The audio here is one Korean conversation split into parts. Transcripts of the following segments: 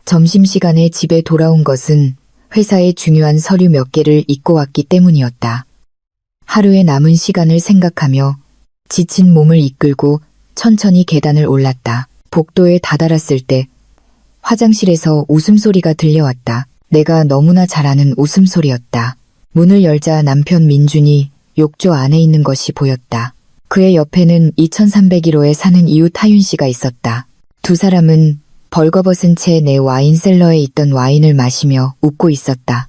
점심시간에 집에 돌아온 것은 회사의 중요한 서류 몇 개를 잊고 왔기 때문이었다. 하루의 남은 시간을 생각하며 지친 몸을 이끌고 천천히 계단을 올랐다. 복도에 다다랐을 때 화장실에서 웃음소리가 들려왔다. 내가 너무나 잘 아는 웃음소리였다. 문을 열자 남편 민준이 욕조 안에 있는 것이 보였다. 그의 옆에는 2301호에 사는 이웃 하윤 씨가 있었다. 두 사람은 벌거벗은 채 내 와인셀러에 있던 와인을 마시며 웃고 있었다.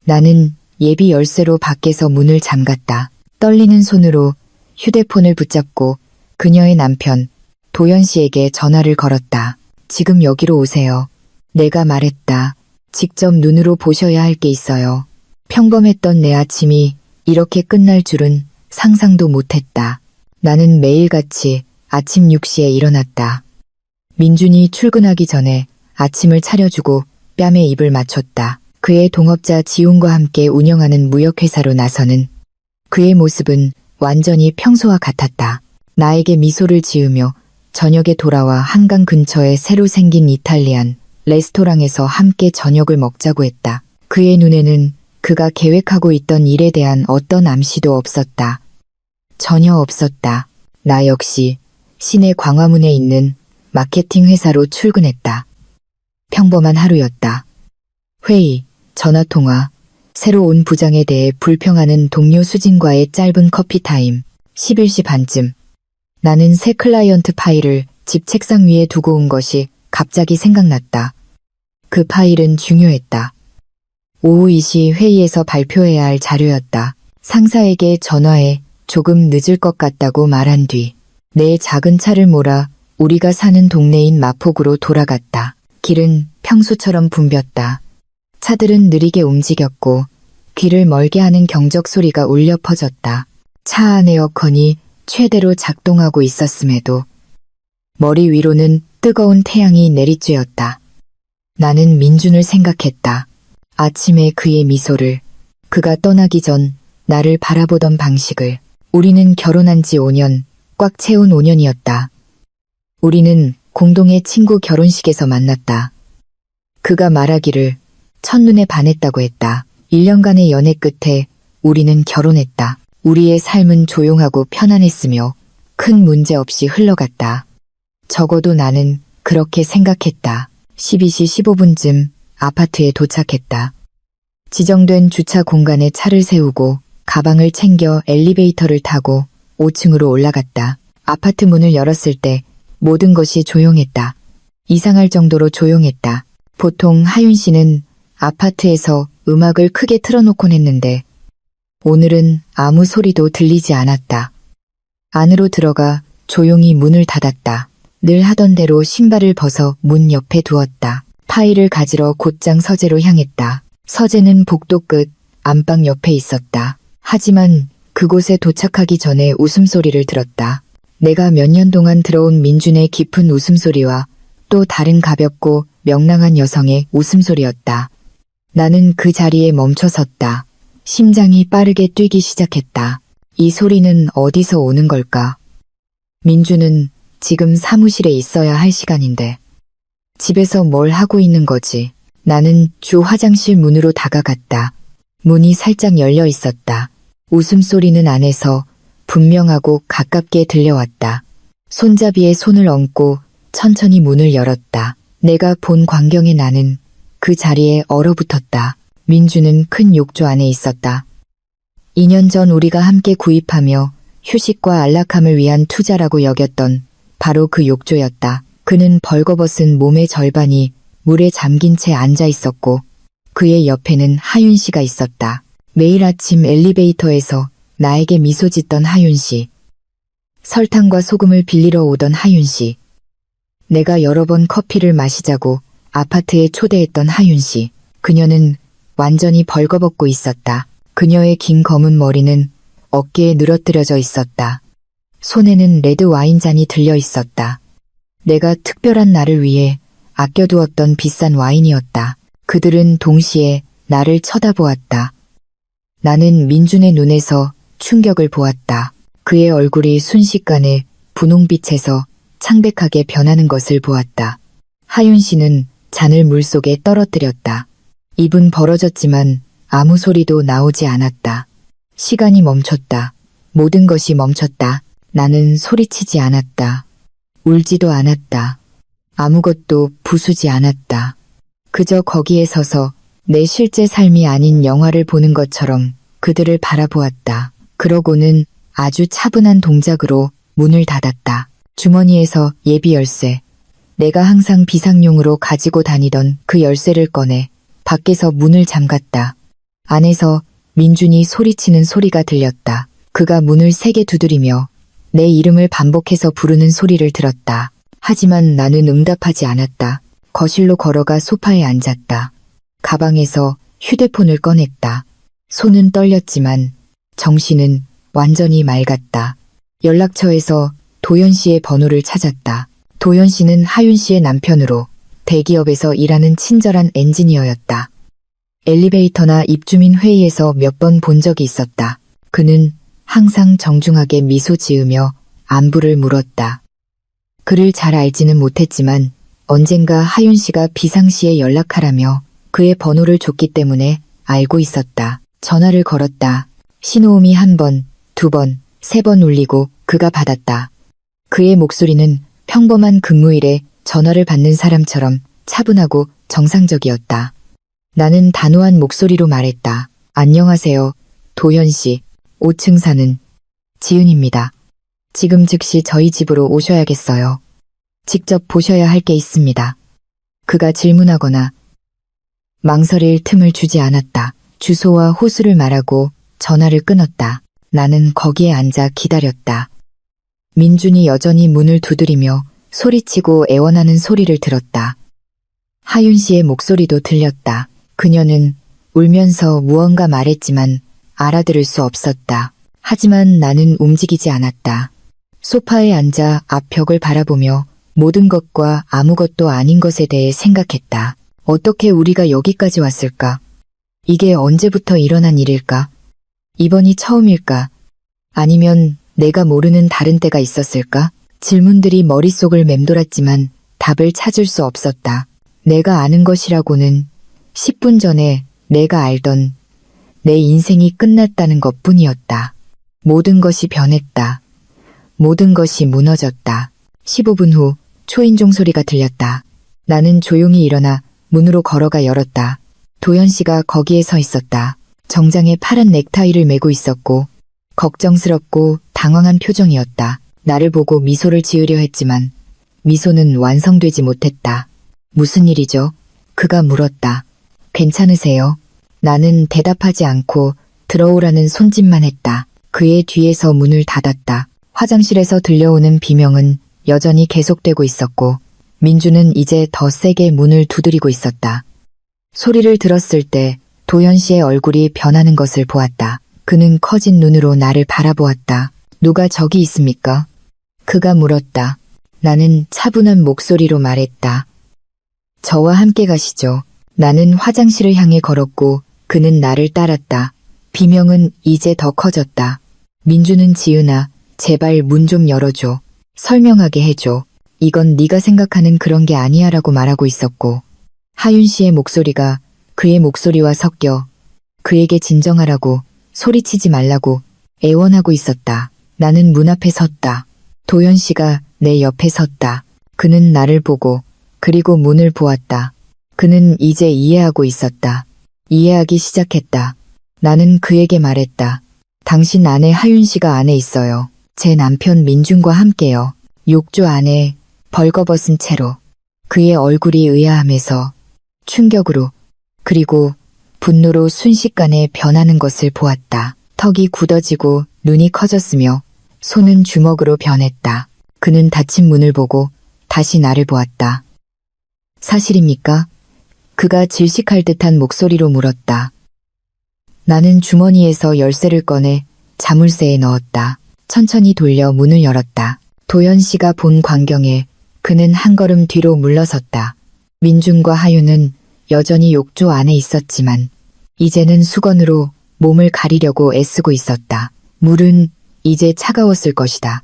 나는 예비 열쇠로 밖에서 문을 잠갔다. 떨리는 손으로 휴대폰을 붙잡고 그녀의 남편 도연 씨에게 전화를 걸었다. 지금 여기로 오세요. 내가 말했다. 직접 눈으로 보셔야 할 게 있어요. 평범했던 내 아침이 이렇게 끝날 줄은 상상도 못했다. 나는 매일같이 아침 6시에 일어났다. 민준이 출근하기 전에 아침을 차려주고 뺨에 입을 맞췄다. 그의 동업자 지훈과 함께 운영하는 무역회사로 나서는 그의 모습은 완전히 평소와 같았다. 나에게 미소를 지으며 저녁에 돌아와 한강 근처에 새로 생긴 이탈리안 레스토랑에서 함께 저녁을 먹자고 했다. 그의 눈에는 그가 계획하고 있던 일에 대한 어떤 암시도 없었다. 전혀 없었다. 나 역시 시내 광화문에 있는 마케팅 회사로 출근했다. 평범한 하루였다. 회의, 전화통화, 새로 온 부장에 대해 불평하는 동료 수진과의 짧은 커피타임, 11시 반쯤. 나는 새 클라이언트 파일을 집 책상 위에 두고 온 것이 갑자기 생각났다. 그 파일은 중요했다. 오후 2시 회의에서 발표해야 할 자료였다. 상사에게 전화해 조금 늦을 것 같다고 말한 뒤 내 작은 차를 몰아 우리가 사는 동네인 마포구로 돌아갔다. 길은 평소처럼 붐볐다. 차들은 느리게 움직였고 귀를 멀게 하는 경적 소리가 울려 퍼졌다. 차 안 에어컨이 최대로 작동하고 있었음에도 머리 위로는 뜨거운 태양이 내리쬐었다. 나는 민준을 생각했다. 아침에 그의 미소를, 그가 떠나기 전 나를 바라보던 방식을. 우리는 결혼한 지 5년, 꽉 채운 5년이었다. 우리는 공동의 친구 결혼식에서 만났다. 그가 말하기를 첫눈에 반했다고 했다. 1년간의 연애 끝에 우리는 결혼했다. 우리의 삶은 조용하고 편안했으며 큰 문제 없이 흘러갔다. 적어도 나는 그렇게 생각했다. 12시 15분쯤 아파트에 도착했다. 지정된 주차 공간에 차를 세우고 가방을 챙겨 엘리베이터를 타고 5층으로 올라갔다. 아파트 문을 열었을 때 모든 것이 조용했다. 이상할 정도로 조용했다. 보통 하윤 씨는 아파트에서 음악을 크게 틀어놓곤 했는데 오늘은 아무 소리도 들리지 않았다. 안으로 들어가 조용히 문을 닫았다. 늘 하던 대로 신발을 벗어 문 옆에 두었다. 파일을 가지러 곧장 서재로 향했다. 서재는 복도 끝 안방 옆에 있었다. 하지만 그곳에 도착하기 전에 웃음소리를 들었다. 내가 몇 년 동안 들어온 민준의 깊은 웃음소리와 또 다른 가볍고 명랑한 여성의 웃음소리였다. 나는 그 자리에 멈춰섰다. 심장이 빠르게 뛰기 시작했다. 이 소리는 어디서 오는 걸까? 민준은 지금 사무실에 있어야 할 시간인데 집에서 뭘 하고 있는 거지? 나는 주 화장실 문으로 다가갔다. 문이 살짝 열려 있었다. 웃음소리는 안에서 분명하고 가깝게 들려왔다. 손잡이에 손을 얹고 천천히 문을 열었다. 내가 본 광경에 나는 그 자리에 얼어붙었다. 민주는 큰 욕조 안에 있었다. 2년 전 우리가 함께 구입하며 휴식과 안락함을 위한 투자라고 여겼던 바로 그 욕조였다. 그는 벌거벗은 몸의 절반이 물에 잠긴 채 앉아 있었고 그의 옆에는 하윤 씨가 있었다. 매일 아침 엘리베이터에서 나에게 미소 짓던 하윤 씨. 설탕과 소금을 빌리러 오던 하윤 씨. 내가 여러 번 커피를 마시자고 아파트에 초대했던 하윤 씨. 그녀는 완전히 벌거벗고 있었다. 그녀의 긴 검은 머리는 어깨에 늘어뜨려져 있었다. 손에는 레드 와인잔이 들려 있었다. 내가 특별한 날을 위해 아껴두었던 비싼 와인이었다. 그들은 동시에 나를 쳐다보았다. 나는 민준의 눈에서 충격을 보았다. 그의 얼굴이 순식간에 분홍빛에서 창백하게 변하는 것을 보았다. 하윤 씨는 잔을 물속에 떨어뜨렸다. 입은 벌어졌지만 아무 소리도 나오지 않았다. 시간이 멈췄다. 모든 것이 멈췄다. 나는 소리치지 않았다. 울지도 않았다. 아무것도 부수지 않았다. 그저 거기에 서서 내 실제 삶이 아닌 영화를 보는 것처럼 그들을 바라보았다. 그러고는 아주 차분한 동작으로 문을 닫았다. 주머니에서 예비 열쇠, 내가 항상 비상용으로 가지고 다니던 그 열쇠를 꺼내 밖에서 문을 잠갔다. 안에서 민준이 소리치는 소리가 들렸다. 그가 문을 세게 두드리며 내 이름을 반복해서 부르는 소리를 들었다. 하지만 나는 응답하지 않았다. 거실로 걸어가 소파에 앉았다. 가방에서 휴대폰을 꺼냈다. 손은 떨렸지만 정신은 완전히 맑았다. 연락처에서 도연 씨의 번호를 찾았다. 도연 씨는 하윤 씨의 남편으로 대기업에서 일하는 친절한 엔지니어였다. 엘리베이터나 입주민 회의에서 몇 번 본 적이 있었다. 그는 항상 정중하게 미소 지으며 안부를 물었다. 그를 잘 알지는 못했지만 언젠가 하윤 씨가 비상시에 연락하라며 그의 번호를 줬기 때문에 알고 있었다. 전화를 걸었다. 신호음이 1번, 2번, 3번 울리고 그가 받았다. 그의 목소리는 평범한 근무일에 전화를 받는 사람처럼 차분하고 정상적이었다. 나는 단호한 목소리로 말했다. 안녕하세요, 도현 씨. 5층 사는 지은입니다. 지금 즉시 저희 집으로 오셔야겠어요. 직접 보셔야 할 게 있습니다. 그가 질문하거나 망설일 틈을 주지 않았다. 주소와 호수를 말하고 전화를 끊었다. 나는 거기에 앉아 기다렸다. 민준이 여전히 문을 두드리며 소리치고 애원하는 소리를 들었다. 하윤 씨의 목소리도 들렸다. 그녀는 울면서 무언가 말했지만 알아들을 수 없었다. 하지만 나는 움직이지 않았다. 소파에 앉아 앞벽을 바라보며 모든 것과 아무것도 아닌 것에 대해 생각했다. 어떻게 우리가 여기까지 왔을까? 이게 언제부터 일어난 일일까? 이번이 처음일까? 아니면 내가 모르는 다른 때가 있었을까? 질문들이 머릿속을 맴돌았지만 답을 찾을 수 없었다. 내가 아는 것이라고는 10분 전에 내가 알던 내 인생이 끝났다는 것뿐이었다. 모든 것이 변했다. 모든 것이 무너졌다. 15분 후 초인종 소리가 들렸다. 나는 조용히 일어나 문으로 걸어가 열었다. 도연 씨가 거기에 서 있었다. 정장에 파란 넥타이를 메고 있었고 걱정스럽고 당황한 표정이었다. 나를 보고 미소를 지으려 했지만 미소는 완성되지 못했다. 무슨 일이죠? 그가 물었다. 괜찮으세요? 나는 대답하지 않고 들어오라는 손짓만 했다. 그의 뒤에서 문을 닫았다. 화장실에서 들려오는 비명은 여전히 계속되고 있었고 민주는 이제 더 세게 문을 두드리고 있었다. 소리를 들었을 때 도연 씨의 얼굴이 변하는 것을 보았다. 그는 커진 눈으로 나를 바라보았다. 누가 저기 있습니까? 그가 물었다. 나는 차분한 목소리로 말했다. 저와 함께 가시죠. 나는 화장실을 향해 걸었고 그는 나를 따랐다. 비명은 이제 더 커졌다. 민주는 지은아, 제발 문 좀 열어줘. 설명하게 해줘. 이건 네가 생각하는 그런 게 아니야 라고 말하고 있었고 하윤 씨의 목소리가 그의 목소리와 섞여 그에게 진정하라고 소리치지 말라고 애원하고 있었다. 나는 문 앞에 섰다. 도연 씨가 내 옆에 섰다. 그는 나를 보고 그리고 문을 보았다. 그는 이제 이해하고 있었다. 이해하기 시작했다. 나는 그에게 말했다. 당신 아내 하윤 씨가 안에 있어요. 제 남편 민준과 함께요. 욕조 안에 벌거벗은 채로 그의 얼굴이 의아함에서 충격으로 그리고 분노로 순식간에 변하는 것을 보았다. 턱이 굳어지고 눈이 커졌으며 손은 주먹으로 변했다. 그는 닫힌 문을 보고 다시 나를 보았다. 사실입니까? 그가 질식할 듯한 목소리로 물었다. 나는 주머니에서 열쇠를 꺼내 자물쇠에 넣었다. 천천히 돌려 문을 열었다. 도연 씨가 본 광경에 그는 한 걸음 뒤로 물러섰다. 민준과 하윤은 여전히 욕조 안에 있었지만 이제는 수건으로 몸을 가리려고 애쓰고 있었다. 물은 이제 차가웠을 것이다.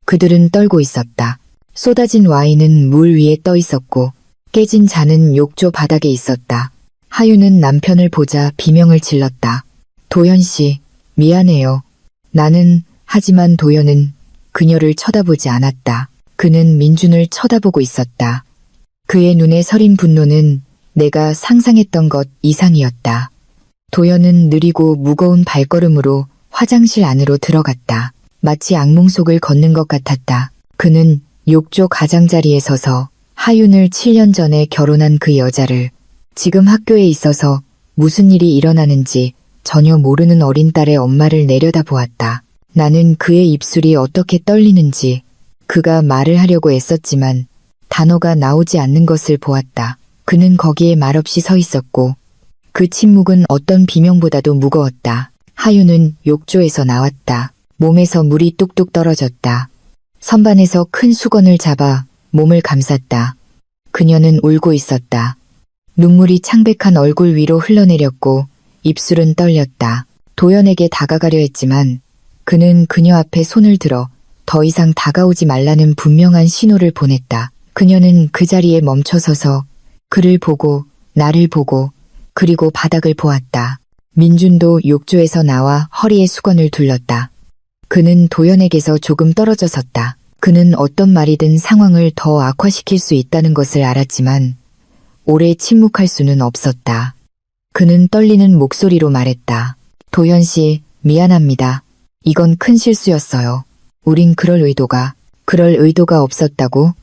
그들은 떨고 있었다. 쏟아진 와인은 물 위에 떠 있었고 깨진 잔은 욕조 바닥에 있었다. 하유는 남편을 보자 비명을 질렀다. 도현 씨, 미안해요. 하지만 도현은 그녀를 쳐다보지 않았다. 그는 민준을 쳐다보고 있었다. 그의 눈에 서린 분노는 내가 상상했던 것 이상이었다. 도현은 느리고 무거운 발걸음으로 화장실 안으로 들어갔다. 마치 악몽 속을 걷는 것 같았다. 그는 욕조 가장자리에 서서 하윤을 7년 전에 결혼한 그 여자를 지금 학교에 있어서 무슨 일이 일어나는지 전혀 모르는 어린 딸의 엄마를 내려다보았다. 나는 그의 입술이 어떻게 떨리는지 그가 말을 하려고 애썼지만 단어가 나오지 않는 것을 보았다. 그는 거기에 말없이 서 있었고 그 침묵은 어떤 비명보다도 무거웠다. 하윤은 욕조에서 나왔다. 몸에서 물이 뚝뚝 떨어졌다. 선반에서 큰 수건을 잡아 몸을 감쌌다. 그녀는 울고 있었다. 눈물이 창백한 얼굴 위로 흘러내렸고 입술은 떨렸다. 도연에게 다가가려 했지만 그는 그녀 앞에 손을 들어 더 이상 다가오지 말라는 분명한 신호를 보냈다. 그녀는 그 자리에 멈춰서서 그를 보고 나를 보고 그리고 바닥을 보았다. 민준도 욕조에서 나와 허리에 수건을 둘렀다. 그는 도연에게서 조금 떨어져 섰다. 그는 어떤 말이든 상황을 더 악화시킬 수 있다는 것을 알았지만 오래 침묵할 수는 없었다. 그는 떨리는 목소리로 말했다. 도연 씨, 미안합니다. 이건 큰 실수였어요. 우린 그럴 의도가 없었다고?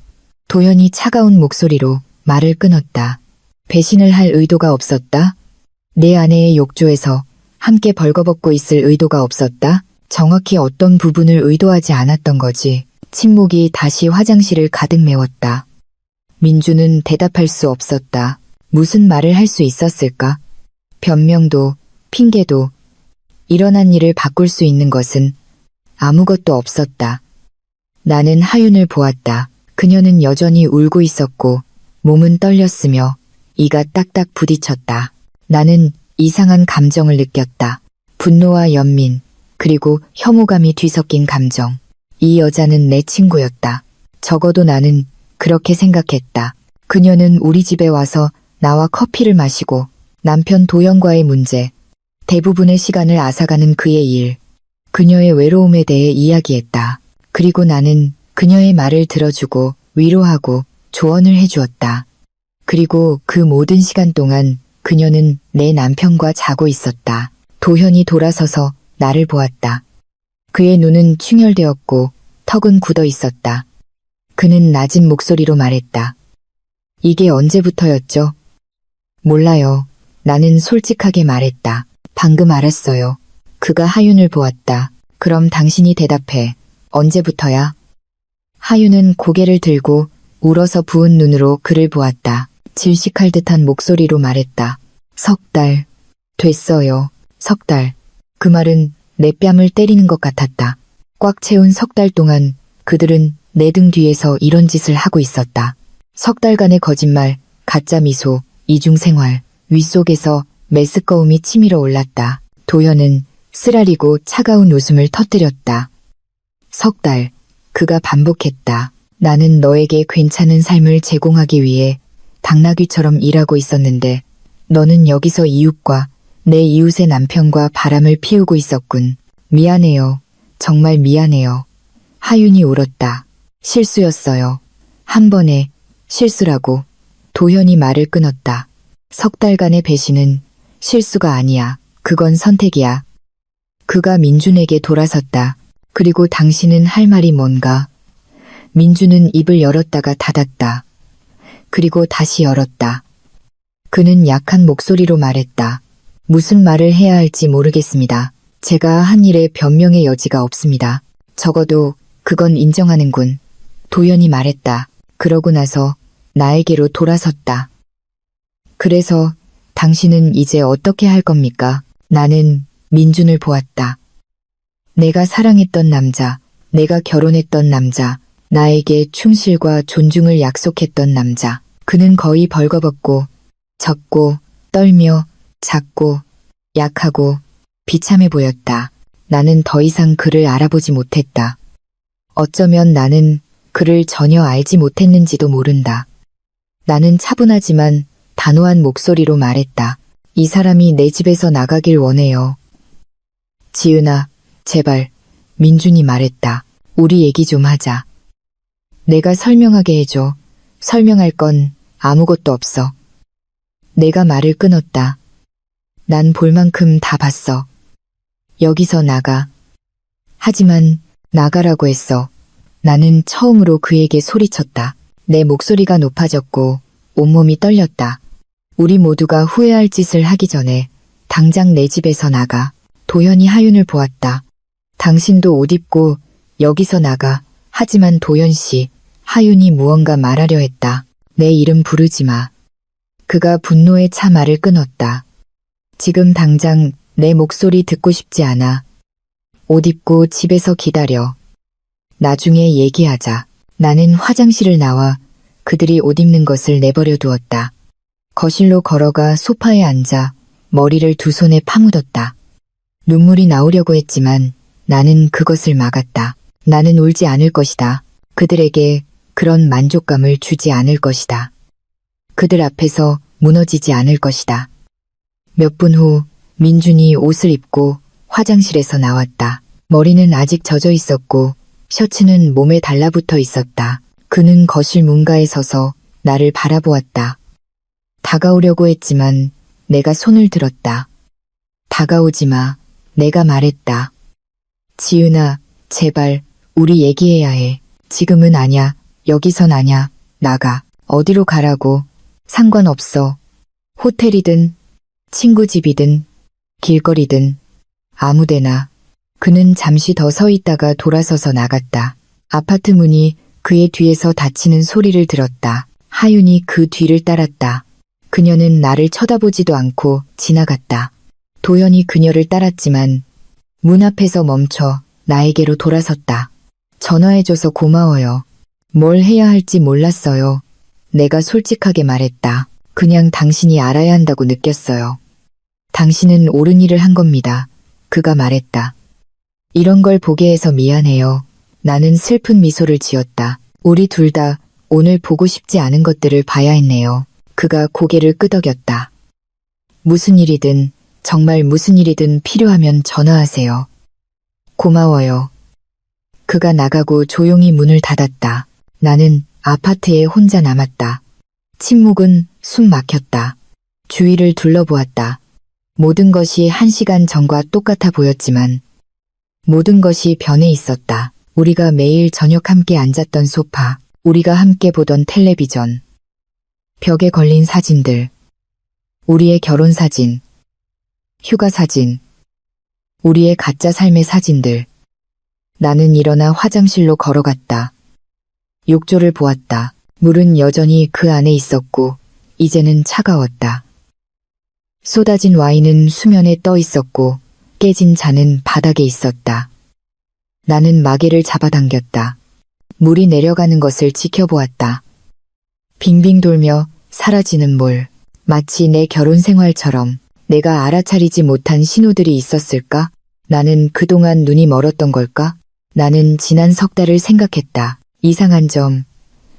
도연이 차가운 목소리로 말을 끊었다. 배신을 할 의도가 없었다? 내 아내의 욕조에서 함께 벌거벗고 있을 의도가 없었다? 정확히 어떤 부분을 의도하지 않았던 거지. 침묵이 다시 화장실을 가득 메웠다. 민주는 대답할 수 없었다. 무슨 말을 할 수 있었을까? 변명도, 핑계도, 일어난 일을 바꿀 수 있는 것은 아무것도 없었다. 나는 하윤을 보았다. 그녀는 여전히 울고 있었고 몸은 떨렸으며 이가 딱딱 부딪혔다. 나는 이상한 감정을 느꼈다. 분노와 연민, 그리고 혐오감이 뒤섞인 감정. 이 여자는 내 친구였다. 적어도 나는 그렇게 생각했다. 그녀는 우리 집에 와서 나와 커피를 마시고 남편 도연과의 문제, 대부분의 시간을 앗아가는 그의 일, 그녀의 외로움에 대해 이야기했다. 그리고 나는 그녀의 말을 들어주고 위로하고 조언을 해주었다. 그리고 그 모든 시간 동안 그녀는 내 남편과 자고 있었다. 도현이 돌아서서 나를 보았다. 그의 눈은 충혈되었고 턱은 굳어 있었다. 그는 낮은 목소리로 말했다. 이게 언제부터였죠? 몰라요. 나는 솔직하게 말했다. 방금 알았어요. 그가 하윤을 보았다. 그럼 당신이 대답해. 언제부터야? 하윤은 고개를 들고 울어서 부은 눈으로 그를 보았다. 질식할 듯한 목소리로 말했다. 석 달. 됐어요. 석 달. 그 말은 내 뺨을 때리는 것 같았다. 꽉 채운 석 달 동안 그들은 내 등 뒤에서 이런 짓을 하고 있었다. 석 달간의 거짓말, 가짜 미소, 이중생활, 윗속에서 메스꺼움이 치밀어 올랐다. 도연은 쓰라리고 차가운 웃음을 터뜨렸다. 석 달, 그가 반복했다. 나는 너에게 괜찮은 삶을 제공하기 위해 당나귀처럼 일하고 있었는데 너는 여기서 이웃과 내 이웃의 남편과 바람을 피우고 있었군. 미안해요. 정말 미안해요. 하윤이 울었다. 실수였어요. 한 번의 실수라고. 도현이 말을 끊었다. 석 달간의 배신은 실수가 아니야. 그건 선택이야. 그가 민준에게 돌아섰다. 그리고 당신은 할 말이 뭔가? 민준은 입을 열었다가 닫았다. 그리고 다시 열었다. 그는 약한 목소리로 말했다. 무슨 말을 해야 할지 모르겠습니다. 제가 한 일에 변명의 여지가 없습니다. 적어도 그건 인정하는군. 도연이 말했다. 그러고 나서 나에게로 돌아섰다. 그래서 당신은 이제 어떻게 할 겁니까? 나는 민준을 보았다. 내가 사랑했던 남자, 내가 결혼했던 남자, 나에게 충실과 존중을 약속했던 남자. 그는 거의 벌거벗고 젖고 떨며 작고 약하고 비참해 보였다. 나는 더 이상 그를 알아보지 못했다. 어쩌면 나는 그를 전혀 알지 못했는지도 모른다. 나는 차분하지만 단호한 목소리로 말했다. 이 사람이 내 집에서 나가길 원해요. 지은아, 제발. 민준이 말했다. 우리 얘기 좀 하자. 내가 설명하게 해줘. 설명할 건 아무것도 없어. 내가 말을 끊었다. 난 볼 만큼 다 봤어. 여기서 나가. 하지만 나가라고 했어. 나는 처음으로 그에게 소리쳤다. 내 목소리가 높아졌고 온몸이 떨렸다. 우리 모두가 후회할 짓을 하기 전에 당장 내 집에서 나가. 도현이 하윤을 보았다. 당신도 옷 입고 여기서 나가. 하지만 도현 씨, 하윤이 무언가 말하려 했다. 내 이름 부르지 마. 그가 분노에 차 말을 끊었다. 지금 당장 내 목소리 듣고 싶지 않아. 옷 입고 집에서 기다려. 나중에 얘기하자. 나는 화장실을 나와 그들이 옷 입는 것을 내버려 두었다. 거실로 걸어가 소파에 앉아 머리를 두 손에 파묻었다. 눈물이 나오려고 했지만 나는 그것을 막았다. 나는 울지 않을 것이다. 그들에게 그런 만족감을 주지 않을 것이다. 그들 앞에서 무너지지 않을 것이다. 몇 분 후 민준이 옷을 입고 화장실에서 나왔다. 머리는 아직 젖어 있었고 셔츠는 몸에 달라붙어 있었다. 그는 거실 문가에 서서 나를 바라보았다. 다가오려고 했지만 내가 손을 들었다. 다가오지 마. 내가 말했다. 지은아, 제발 우리 얘기해야 해. 지금은 아냐. 여기선 아냐. 나가. 어디로 가라고. 상관없어. 호텔이든 친구 집이든 길거리든 아무데나. 그는 잠시 더 서 있다가 돌아서서 나갔다. 아파트 문이 그의 뒤에서 닫히는 소리를 들었다. 하윤이 그 뒤를 따랐다. 그녀는 나를 쳐다보지도 않고 지나갔다. 도현이 그녀를 따랐지만 문 앞에서 멈춰 나에게로 돌아섰다. 전화해줘서 고마워요. 뭘 해야 할지 몰랐어요. 내가 솔직하게 말했다. 그냥 당신이 알아야 한다고 느꼈어요. 당신은 옳은 일을 한 겁니다. 그가 말했다. 이런 걸 보게 해서 미안해요. 나는 슬픈 미소를 지었다. 우리 둘 다 오늘 보고 싶지 않은 것들을 봐야 했네요. 그가 고개를 끄덕였다. 무슨 일이든 정말 무슨 일이든 필요하면 전화하세요. 고마워요. 그가 나가고 조용히 문을 닫았다. 나는 아파트에 혼자 남았다. 침묵은 숨 막혔다. 주위를 둘러보았다. 모든 것이 1시간 전과 똑같아 보였지만 모든 것이 변해 있었다. 우리가 매일 저녁 함께 앉았던 소파, 우리가 함께 보던 텔레비전, 벽에 걸린 사진들, 우리의 결혼 사진, 휴가 사진, 우리의 가짜 삶의 사진들. 나는 일어나 화장실로 걸어갔다. 욕조를 보았다. 물은 여전히 그 안에 있었고 이제는 차가웠다. 쏟아진 와인은 수면에 떠 있었고 깨진 잔은 바닥에 있었다. 나는 마개를 잡아당겼다. 물이 내려가는 것을 지켜보았다. 빙빙 돌며 사라지는 물. 마치 내 결혼 생활처럼 내가 알아차리지 못한 신호들이 있었을까? 나는 그동안 눈이 멀었던 걸까? 나는 지난 석 달을 생각했다. 이상한 점,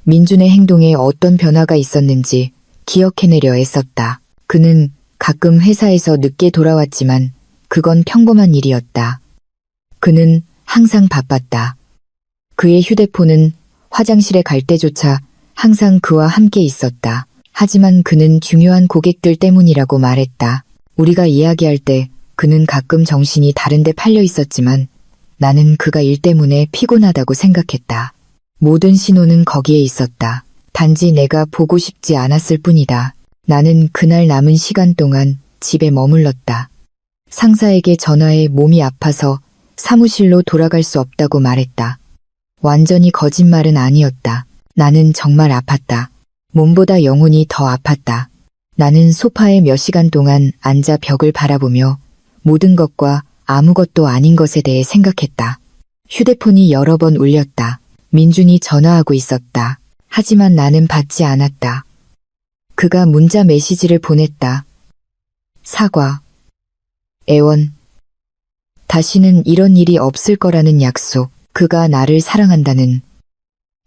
민준의 행동에 어떤 변화가 있었는지 기억해내려 애썼다. 그는 가끔 회사에서 늦게 돌아왔지만 그건 평범한 일이었다. 그는 항상 바빴다. 그의 휴대폰은 화장실에 갈 때조차 항상 그와 함께 있었다. 하지만 그는 중요한 고객들 때문이라고 말했다. 우리가 이야기할 때 그는 가끔 정신이 다른 데 팔려 있었지만 나는 그가 일 때문에 피곤하다고 생각했다. 모든 신호는 거기에 있었다. 단지 내가 보고 싶지 않았을 뿐이다. 나는 그날 남은 시간 동안 집에 머물렀다. 상사에게 전화해 몸이 아파서 사무실로 돌아갈 수 없다고 말했다. 완전히 거짓말은 아니었다. 나는 정말 아팠다. 몸보다 영혼이 더 아팠다. 나는 소파에 몇 시간 동안 앉아 벽을 바라보며 모든 것과 아무것도 아닌 것에 대해 생각했다. 휴대폰이 여러 번 울렸다. 민준이 전화하고 있었다. 하지만 나는 받지 않았다. 그가 문자 메시지를 보냈다. 사과. 애원. 다시는 이런 일이 없을 거라는 약속. 그가 나를 사랑한다는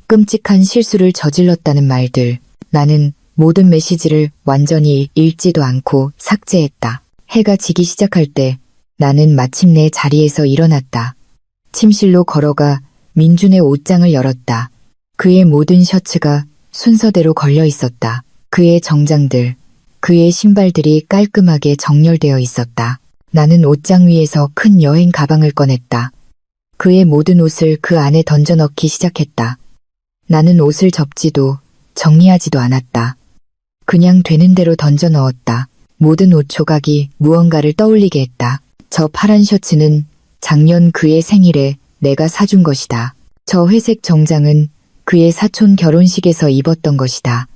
끔찍한 실수를 저질렀다는 말들. 나는 모든 메시지를 완전히 읽지도 않고 삭제했다. 해가 지기 시작할 때 나는 마침내 자리에서 일어났다. 침실로 걸어가 민준의 옷장을 열었다. 그의 모든 셔츠가 순서대로 걸려 있었다. 그의 정장들, 그의 신발들이 깔끔하게 정렬되어 있었다. 나는 옷장 위에서 큰 여행 가방을 꺼냈다. 그의 모든 옷을 그 안에 던져 넣기 시작했다. 나는 옷을 접지도 정리하지도 않았다. 그냥 되는 대로 던져 넣었다. 모든 옷 조각이 무언가를 떠올리게 했다. 저 파란 셔츠는 작년 그의 생일에 내가 사준 것이다. 저 회색 정장은 그의 사촌 결혼식에서 입었던 것이다.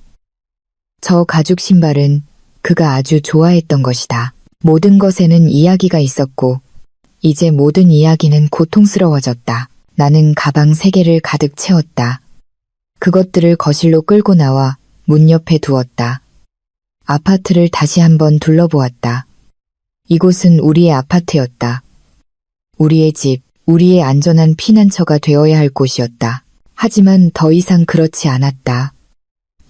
저 가죽 신발은 그가 아주 좋아했던 것이다. 모든 것에는 이야기가 있었고 이제 모든 이야기는 고통스러워졌다. 나는 가방 3개를 가득 채웠다. 그것들을 거실로 끌고 나와 문 옆에 두었다. 아파트를 다시 한번 둘러보았다. 이곳은 우리의 아파트였다. 우리의 집, 우리의 안전한 피난처가 되어야 할 곳이었다. 하지만 더 이상 그렇지 않았다.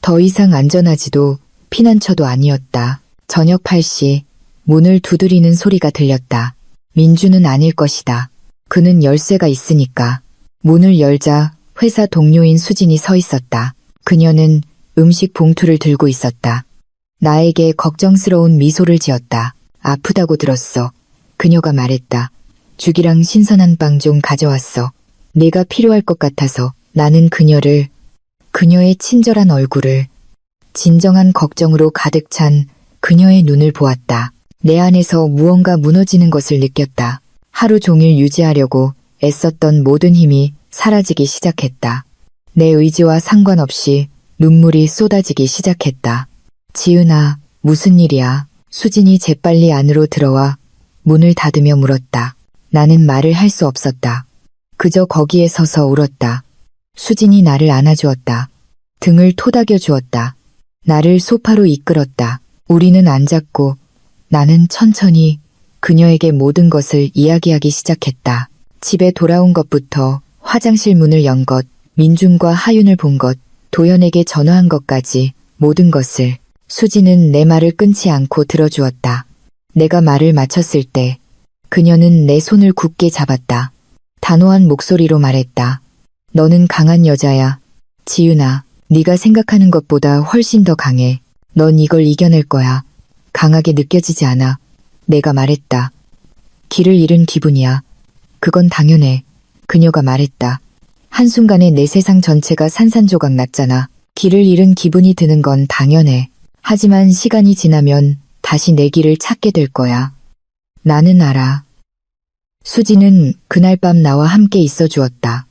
더 이상 안전하지도 피난처도 아니었다. 저녁 8시 문을 두드리는 소리가 들렸다. 민주는 아닐 것이다. 그는 열쇠가 있으니까. 문을 열자 회사 동료인 수진이 서 있었다. 그녀는 음식 봉투를 들고 있었다. 나에게 걱정스러운 미소를 지었다. 아프다고 들었어. 그녀가 말했다. 죽이랑 신선한 빵 좀 가져왔어. 내가 필요할 것 같아서. 나는 그녀의 친절한 얼굴을, 진정한 걱정으로 가득 찬 그녀의 눈을 보았다. 내 안에서 무언가 무너지는 것을 느꼈다. 하루 종일 유지하려고 애썼던 모든 힘이 사라지기 시작했다. 내 의지와 상관없이 눈물이 쏟아지기 시작했다. 지은아, 무슨 일이야? 수진이 재빨리 안으로 들어와 문을 닫으며 물었다. 나는 말을 할 수 없었다. 그저 거기에 서서 울었다. 수진이 나를 안아주었다. 등을 토닥여 주었다. 나를 소파로 이끌었다. 우리는 앉았고 나는 천천히 그녀에게 모든 것을 이야기하기 시작했다. 집에 돌아온 것부터 화장실 문을 연 것, 민준과 하윤을 본 것, 도연에게 전화한 것까지 모든 것을. 수지는 내 말을 끊지 않고 들어주었다. 내가 말을 마쳤을 때 그녀는 내 손을 굳게 잡았다. 단호한 목소리로 말했다. 너는 강한 여자야. 지윤아, 네가 생각하는 것보다 훨씬 더 강해. 넌 이걸 이겨낼 거야. 강하게 느껴지지 않아. 내가 말했다. 길을 잃은 기분이야. 그건 당연해. 그녀가 말했다. 한순간에 내 세상 전체가 산산조각 났잖아. 길을 잃은 기분이 드는 건 당연해. 하지만 시간이 지나면 다시 내 길을 찾게 될 거야. 나는 알아. 수지는 그날 밤 나와 함께 있어 주었다.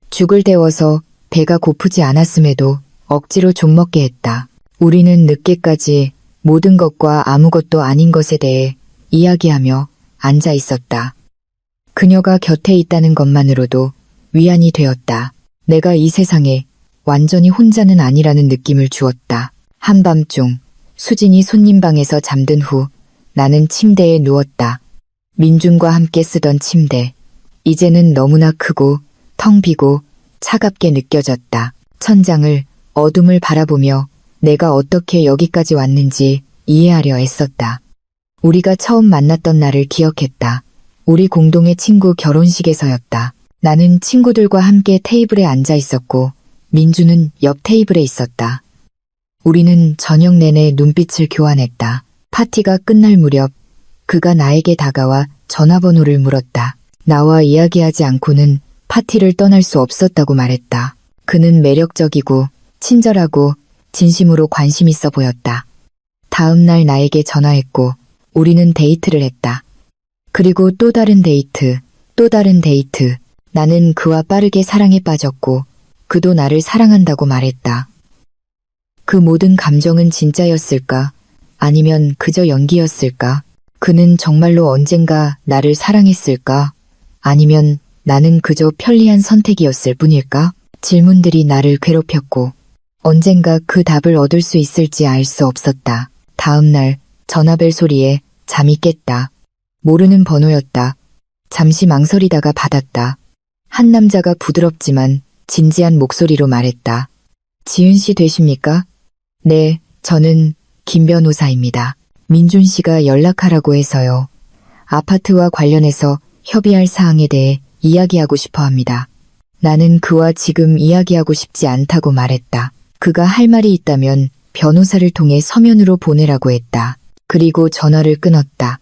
죽을 데워서 배가 고프지 않았음에도 억지로 좀 먹게 했다. 우리는 늦게까지 모든 것과 아무것도 아닌 것에 대해 이야기하며 앉아 있었다. 그녀가 곁에 있다는 것만으로도 위안이 되었다. 내가 이 세상에 완전히 혼자는 아니라는 느낌을 주었다. 한밤중 수진이 손님방에서 잠든 후 나는 침대에 누웠다. 민준과 함께 쓰던 침대. 이제는 너무나 크고 텅 비고 차갑게 느껴졌다. 천장을, 어둠을 바라보며 내가 어떻게 여기까지 왔는지 이해하려 애썼다. 우리가 처음 만났던 날을 기억했다. 우리 공동의 친구 결혼식에서였다. 나는 친구들과 함께 테이블에 앉아 있었고 민주는 옆 테이블에 있었다. 우리는 저녁 내내 눈빛을 교환했다. 파티가 끝날 무렵 그가 나에게 다가와 전화번호를 물었다. 나와 이야기하지 않고는 파티를 떠날 수 없었다고 말했다. 그는 매력적이고 친절하고 진심으로 관심 있어 보였다. 다음 날 나에게 전화했고 우리는 데이트를 했다. 그리고 또 다른 데이트, 또 다른 데이트. 나는 그와 빠르게 사랑에 빠졌고 그도 나를 사랑한다고 말했다. 그 모든 감정은 진짜였을까? 아니면 그저 연기였을까? 그는 정말로 언젠가 나를 사랑했을까? 아니면 나는 그저 편리한 선택이었을 뿐일까? 질문들이 나를 괴롭혔고 언젠가 그 답을 얻을 수 있을지 알 수 없었다. 다음 날 전화벨 소리에 잠이 깼다. 모르는 번호였다. 잠시 망설이다가 받았다. 한 남자가 부드럽지만 진지한 목소리로 말했다. 지은 씨 되십니까? 네, 저는 김 변호사입니다. 민준 씨가 연락하라고 해서요. 아파트와 관련해서 협의할 사항에 대해 이야기하고 싶어 합니다. 나는 그와 지금 이야기하고 싶지 않다고 말했다. 그가 할 말이 있다면 변호사를 통해 서면으로 보내라고 했다. 그리고 전화를 끊었다.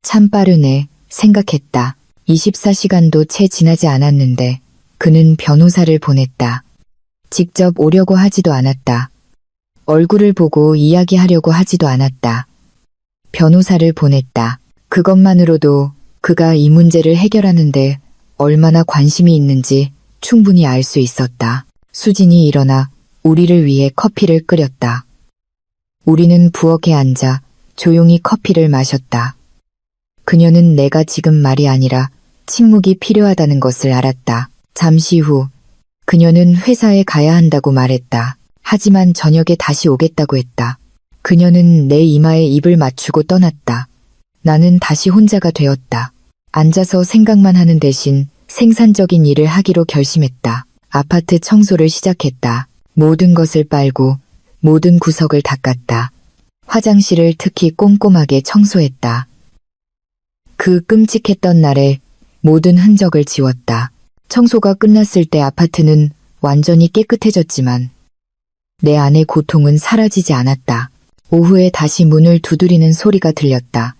참 빠르네, 생각했다. 24시간도 채 지나지 않았는데 그는 변호사를 보냈다. 직접 오려고 하지도 않았다. 얼굴을 보고 이야기하려고 하지도 않았다. 변호사를 보냈다. 그것만으로도 그가 이 문제를 해결하는데 얼마나 관심이 있는지 충분히 알 수 있었다. 수진이 일어나 우리를 위해 커피를 끓였다. 우리는 부엌에 앉아 조용히 커피를 마셨다. 그녀는 내가 지금 말이 아니라 침묵이 필요하다는 것을 알았다. 잠시 후 그녀는 회사에 가야 한다고 말했다. 하지만 저녁에 다시 오겠다고 했다. 그녀는 내 이마에 입을 맞추고 떠났다. 나는 다시 혼자가 되었다. 앉아서 생각만 하는 대신 생산적인 일을 하기로 결심했다. 아파트 청소를 시작했다. 모든 것을 빨고 모든 구석을 닦았다. 화장실을 특히 꼼꼼하게 청소했다. 그 끔찍했던 날의 모든 흔적을 지웠다. 청소가 끝났을 때 아파트는 완전히 깨끗해졌지만 내 안의 고통은 사라지지 않았다. 오후에 다시 문을 두드리는 소리가 들렸다.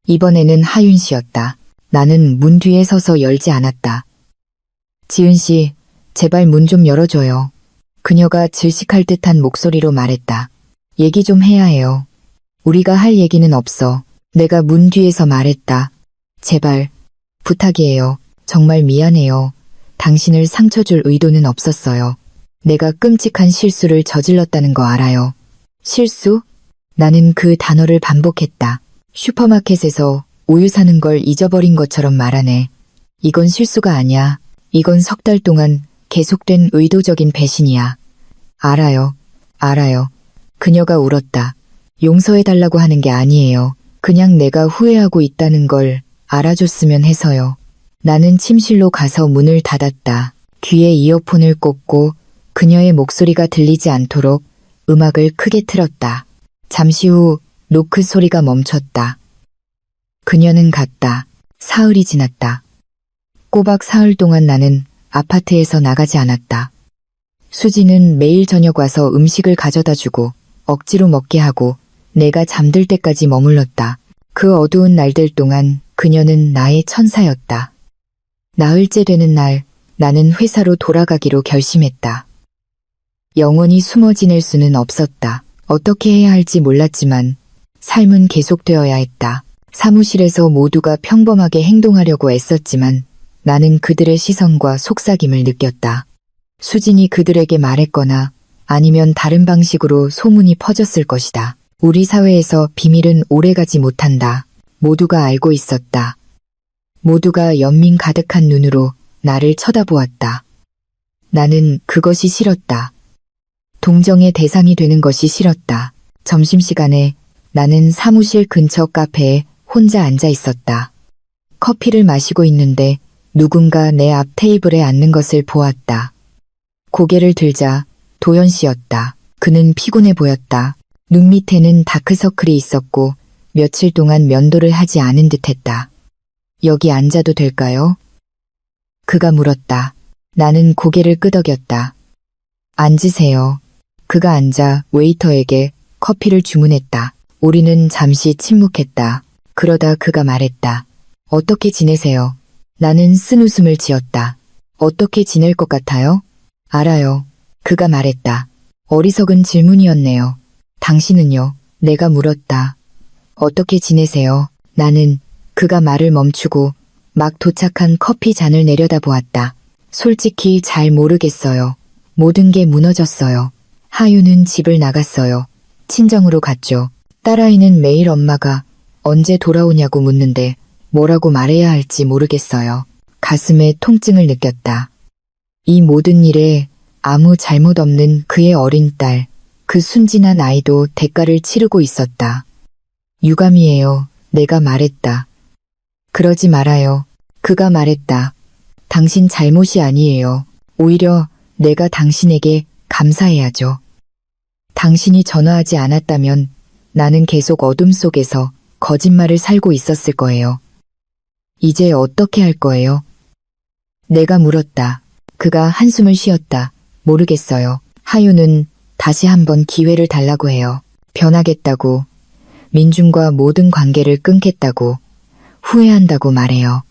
이번에는 하윤 씨였다. 나는 문 뒤에 서서 열지 않았다. 지은 씨, 제발 문 좀 열어줘요. 그녀가 질식할 듯한 목소리로 말했다. 얘기 좀 해야 해요. 우리가 할 얘기는 없어. 내가 문 뒤에서 말했다. 제발, 부탁이에요. 정말 미안해요. 당신을 상처 줄 의도는 없었어요. 내가 끔찍한 실수를 저질렀다는 거 알아요. 실수? 나는 그 단어를 반복했다. 슈퍼마켓에서 우유 사는 걸 잊어버린 것처럼 말하네. 이건 실수가 아니야. 이건 석 달 동안 계속된 의도적인 배신이야. 알아요. 알아요. 그녀가 울었다. 용서해달라고 하는 게 아니에요. 그냥 내가 후회하고 있다는 걸 알아줬으면 해서요. 나는 침실로 가서 문을 닫았다. 귀에 이어폰을 꽂고 그녀의 목소리가 들리지 않도록 음악을 크게 틀었다. 잠시 후 노크 소리가 멈췄다. 그녀는 갔다. 사흘이 지났다. 꼬박 사흘 동안 나는 아파트에서 나가지 않았다. 수지는 매일 저녁 와서 음식을 가져다 주고 억지로 먹게 하고 내가 잠들 때까지 머물렀다. 그 어두운 날들 동안 그녀는 나의 천사였다. 나흘째 되는 날 나는 회사로 돌아가기로 결심했다. 영원히 숨어 지낼 수는 없었다. 어떻게 해야 할지 몰랐지만 삶은 계속되어야 했다. 사무실에서 모두가 평범하게 행동하려고 애썼지만 나는 그들의 시선과 속삭임을 느꼈다. 수진이 그들에게 말했거나 아니면 다른 방식으로 소문이 퍼졌을 것이다. 우리 사회에서 비밀은 오래가지 못한다. 모두가 알고 있었다. 모두가 연민 가득한 눈으로 나를 쳐다보았다. 나는 그것이 싫었다. 동정의 대상이 되는 것이 싫었다. 점심시간에 나는 사무실 근처 카페에 혼자 앉아 있었다. 커피를 마시고 있는데 누군가 내 앞 테이블에 앉는 것을 보았다. 고개를 들자 도연 씨였다. 그는 피곤해 보였다. 눈 밑에는 다크서클이 있었고 며칠 동안 면도를 하지 않은 듯했다. 여기 앉아도 될까요? 그가 물었다. 나는 고개를 끄덕였다. 앉으세요. 그가 앉아 웨이터에게 커피를 주문했다. 우리는 잠시 침묵했다. 그러다 그가 말했다. 어떻게 지내세요? 나는 쓴웃음을 지었다. 어떻게 지낼 것 같아요? 알아요. 그가 말했다. 어리석은 질문이었네요. 당신은요? 내가 물었다. 어떻게 지내세요? 나는 그가 말을 멈추고 막 도착한 커피 잔을 내려다보았다. 솔직히 잘 모르겠어요. 모든 게 무너졌어요. 하유는 집을 나갔어요. 친정으로 갔죠. 딸아이는 매일 엄마가 언제 돌아오냐고 묻는데 뭐라고 말해야 할지 모르겠어요. 가슴에 통증을 느꼈다. 이 모든 일에 아무 잘못 없는 그의 어린 딸, 그 순진한 아이도 대가를 치르고 있었다. 유감이에요. 내가 말했다. 그러지 말아요. 그가 말했다. 당신 잘못이 아니에요. 오히려 내가 당신에게 감사해야죠. 당신이 전화하지 않았다면 나는 계속 어둠 속에서 거짓말을 살고 있었을 거예요. 이제 어떻게 할 거예요? 내가 물었다. 그가 한숨을 쉬었다. 모르겠어요. 하윤은 다시 한번 기회를 달라고 해요. 변하겠다고, 민준과 모든 관계를 끊겠다고, 후회한다고 말해요.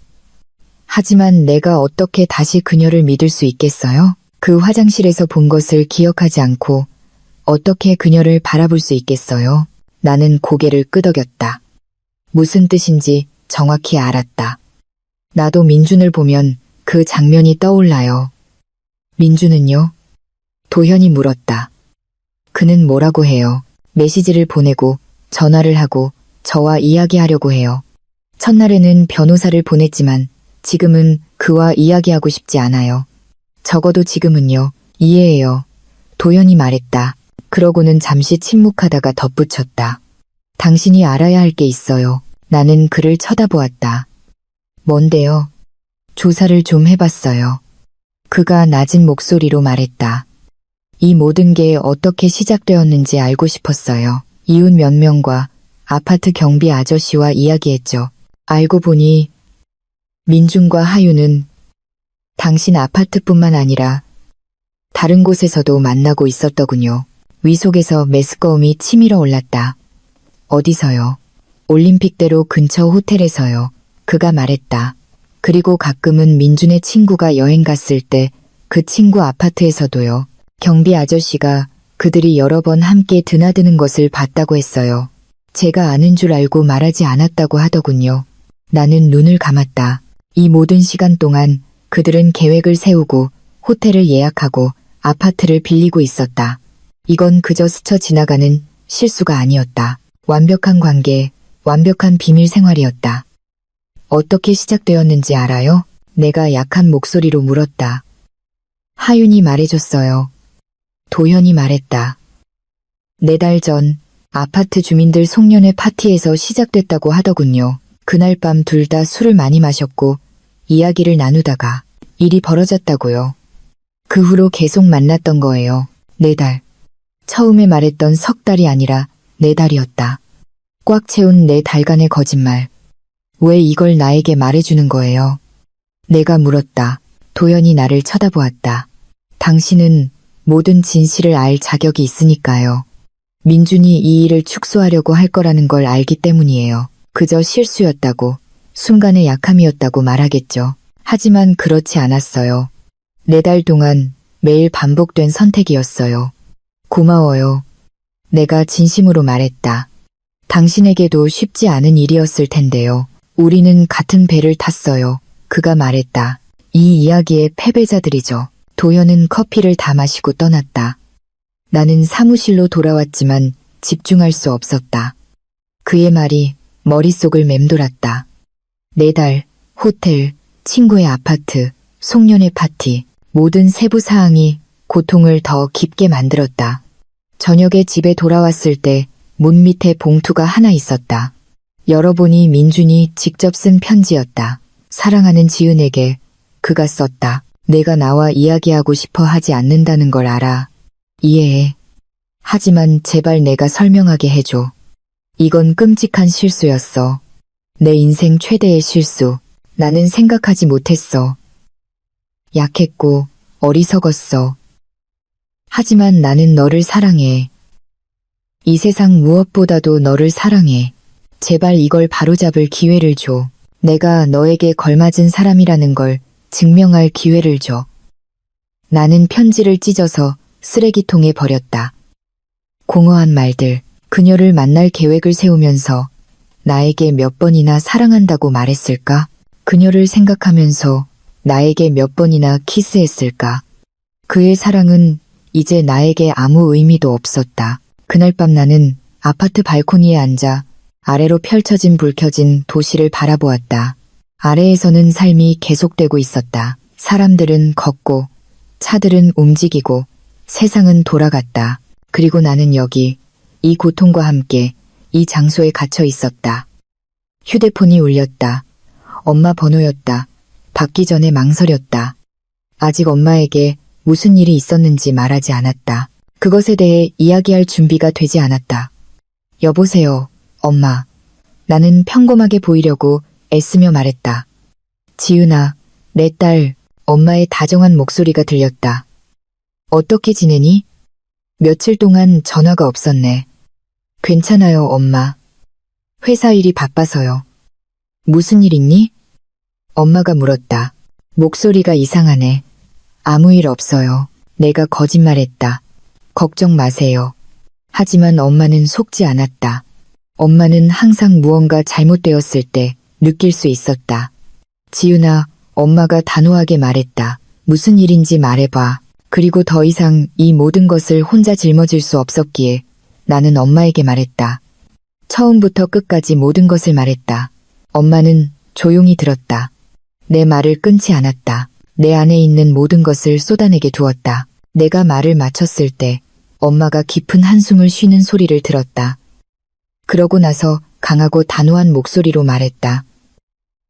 하지만 내가 어떻게 다시 그녀를 믿을 수 있겠어요? 그 화장실에서 본 것을 기억하지 않고 어떻게 그녀를 바라볼 수 있겠어요? 나는 고개를 끄덕였다. 무슨 뜻인지 정확히 알았다. 나도 민준을 보면 그 장면이 떠올라요. 민준은요? 도현이 물었다. 그는 뭐라고 해요? 메시지를 보내고 전화를 하고 저와 이야기하려고 해요. 첫날에는 변호사를 보냈지만 지금은 그와 이야기하고 싶지 않아요. 적어도 지금은요. 이해해요. 도현이 말했다. 그러고는 잠시 침묵하다가 덧붙였다. 당신이 알아야 할 게 있어요. 나는 그를 쳐다보았다. 뭔데요? 조사를 좀 해봤어요. 그가 낮은 목소리로 말했다. 이 모든 게 어떻게 시작되었는지 알고 싶었어요. 이웃 몇 명과 아파트 경비 아저씨와 이야기했죠. 알고 보니 민준과 하윤은 당신 아파트뿐만 아니라 다른 곳에서도 만나고 있었더군요. 위속에서 메스꺼움이 치밀어 올랐다. 어디서요? 올림픽대로 근처 호텔에서요. 그가 말했다. 그리고 가끔은 민준의 친구가 여행 갔을 때 그 친구 아파트에서도요. 경비 아저씨가 그들이 여러 번 함께 드나드는 것을 봤다고 했어요. 제가 아는 줄 알고 말하지 않았다고 하더군요. 나는 눈을 감았다. 이 모든 시간 동안 그들은 계획을 세우고 호텔을 예약하고 아파트를 빌리고 있었다. 이건 그저 스쳐 지나가는 실수가 아니었다. 완벽한 관계, 완벽한 비밀 생활이었다. 어떻게 시작되었는지 알아요? 내가 약한 목소리로 물었다. 하윤이 말해줬어요. 도현이 말했다. 4달 전 아파트 주민들 송년회 파티에서 시작됐다고 하더군요. 그날 밤 둘 다 술을 많이 마셨고 이야기를 나누다가 일이 벌어졌다고요. 그 후로 계속 만났던 거예요. 4달. 처음에 말했던 3달이 아니라 4달이었다. 꽉 채운 4달간의 거짓말. 왜 이걸 나에게 말해주는 거예요? 내가 물었다. 도현이 나를 쳐다보았다. 당신은 모든 진실을 알 자격이 있으니까요. 민준이 이 일을 축소하려고 할 거라는 걸 알기 때문이에요. 그저 실수였다고, 순간의 약함이었다고 말하겠죠. 하지만 그렇지 않았어요. 4달 동안 매일 반복된 선택이었어요. 고마워요. 내가 진심으로 말했다. 당신에게도 쉽지 않은 일이었을 텐데요. 우리는 같은 배를 탔어요. 그가 말했다. 이 이야기의 패배자들이죠. 도현은 커피를 다 마시고 떠났다. 나는 사무실로 돌아왔지만 집중할 수 없었다. 그의 말이 머릿속을 맴돌았다. 4달, 호텔, 친구의 아파트, 송년회 파티, 모든 세부 사항이 고통을 더 깊게 만들었다. 저녁에 집에 돌아왔을 때 문 밑에 봉투가 하나 있었다. 열어보니 민준이 직접 쓴 편지였다. 사랑하는 지은에게 그가 썼다. 내가 나와 이야기하고 싶어 하지 않는다는 걸 알아. 이해해. 하지만 제발 내가 설명하게 해줘. 이건 끔찍한 실수였어. 내 인생 최대의 실수. 나는 생각하지 못했어. 약했고 어리석었어. 하지만 나는 너를 사랑해. 이 세상 무엇보다도 너를 사랑해. 제발 이걸 바로잡을 기회를 줘. 내가 너에게 걸맞은 사람이라는 걸 증명할 기회를 줘. 나는 편지를 찢어서 쓰레기통에 버렸다. 공허한 말들, 그녀를 만날 계획을 세우면서 나에게 몇 번이나 사랑한다고 말했을까? 그녀를 생각하면서 나에게 몇 번이나 키스했을까? 그의 사랑은 이제 나에게 아무 의미도 없었다. 그날 밤 나는 아파트 발코니에 앉아 아래로 펼쳐진 불 켜진 도시를 바라보았다. 아래에서는 삶이 계속되고 있었다. 사람들은 걷고, 차들은 움직이고, 세상은 돌아갔다. 그리고 나는 여기, 이 고통과 함께 이 장소에 갇혀 있었다. 휴대폰이 울렸다. 엄마 번호였다. 받기 전에 망설였다. 아직 엄마에게 무슨 일이 있었는지 말하지 않았다. 그것에 대해 이야기할 준비가 되지 않았다. 여보세요, 엄마. 나는 평범하게 보이려고 애쓰며 말했다. 지은아, 내 딸, 엄마의 다정한 목소리가 들렸다. 어떻게 지내니? 며칠 동안 전화가 없었네. 괜찮아요, 엄마. 회사 일이 바빠서요. 무슨 일 있니? 엄마가 물었다. 목소리가 이상하네. 아무 일 없어요. 내가 거짓말했다. 걱정 마세요. 하지만 엄마는 속지 않았다. 엄마는 항상 무언가 잘못되었을 때 느낄 수 있었다. 지은아, 엄마가 단호하게 말했다. 무슨 일인지 말해봐. 그리고 더 이상 이 모든 것을 혼자 짊어질 수 없었기에 나는 엄마에게 말했다. 처음부터 끝까지 모든 것을 말했다. 엄마는 조용히 들었다. 내 말을 끊지 않았다. 내 안에 있는 모든 것을 쏟아내게 두었다. 내가 말을 마쳤을 때 엄마가 깊은 한숨을 쉬는 소리를 들었다. 그러고 나서 강하고 단호한 목소리로 말했다.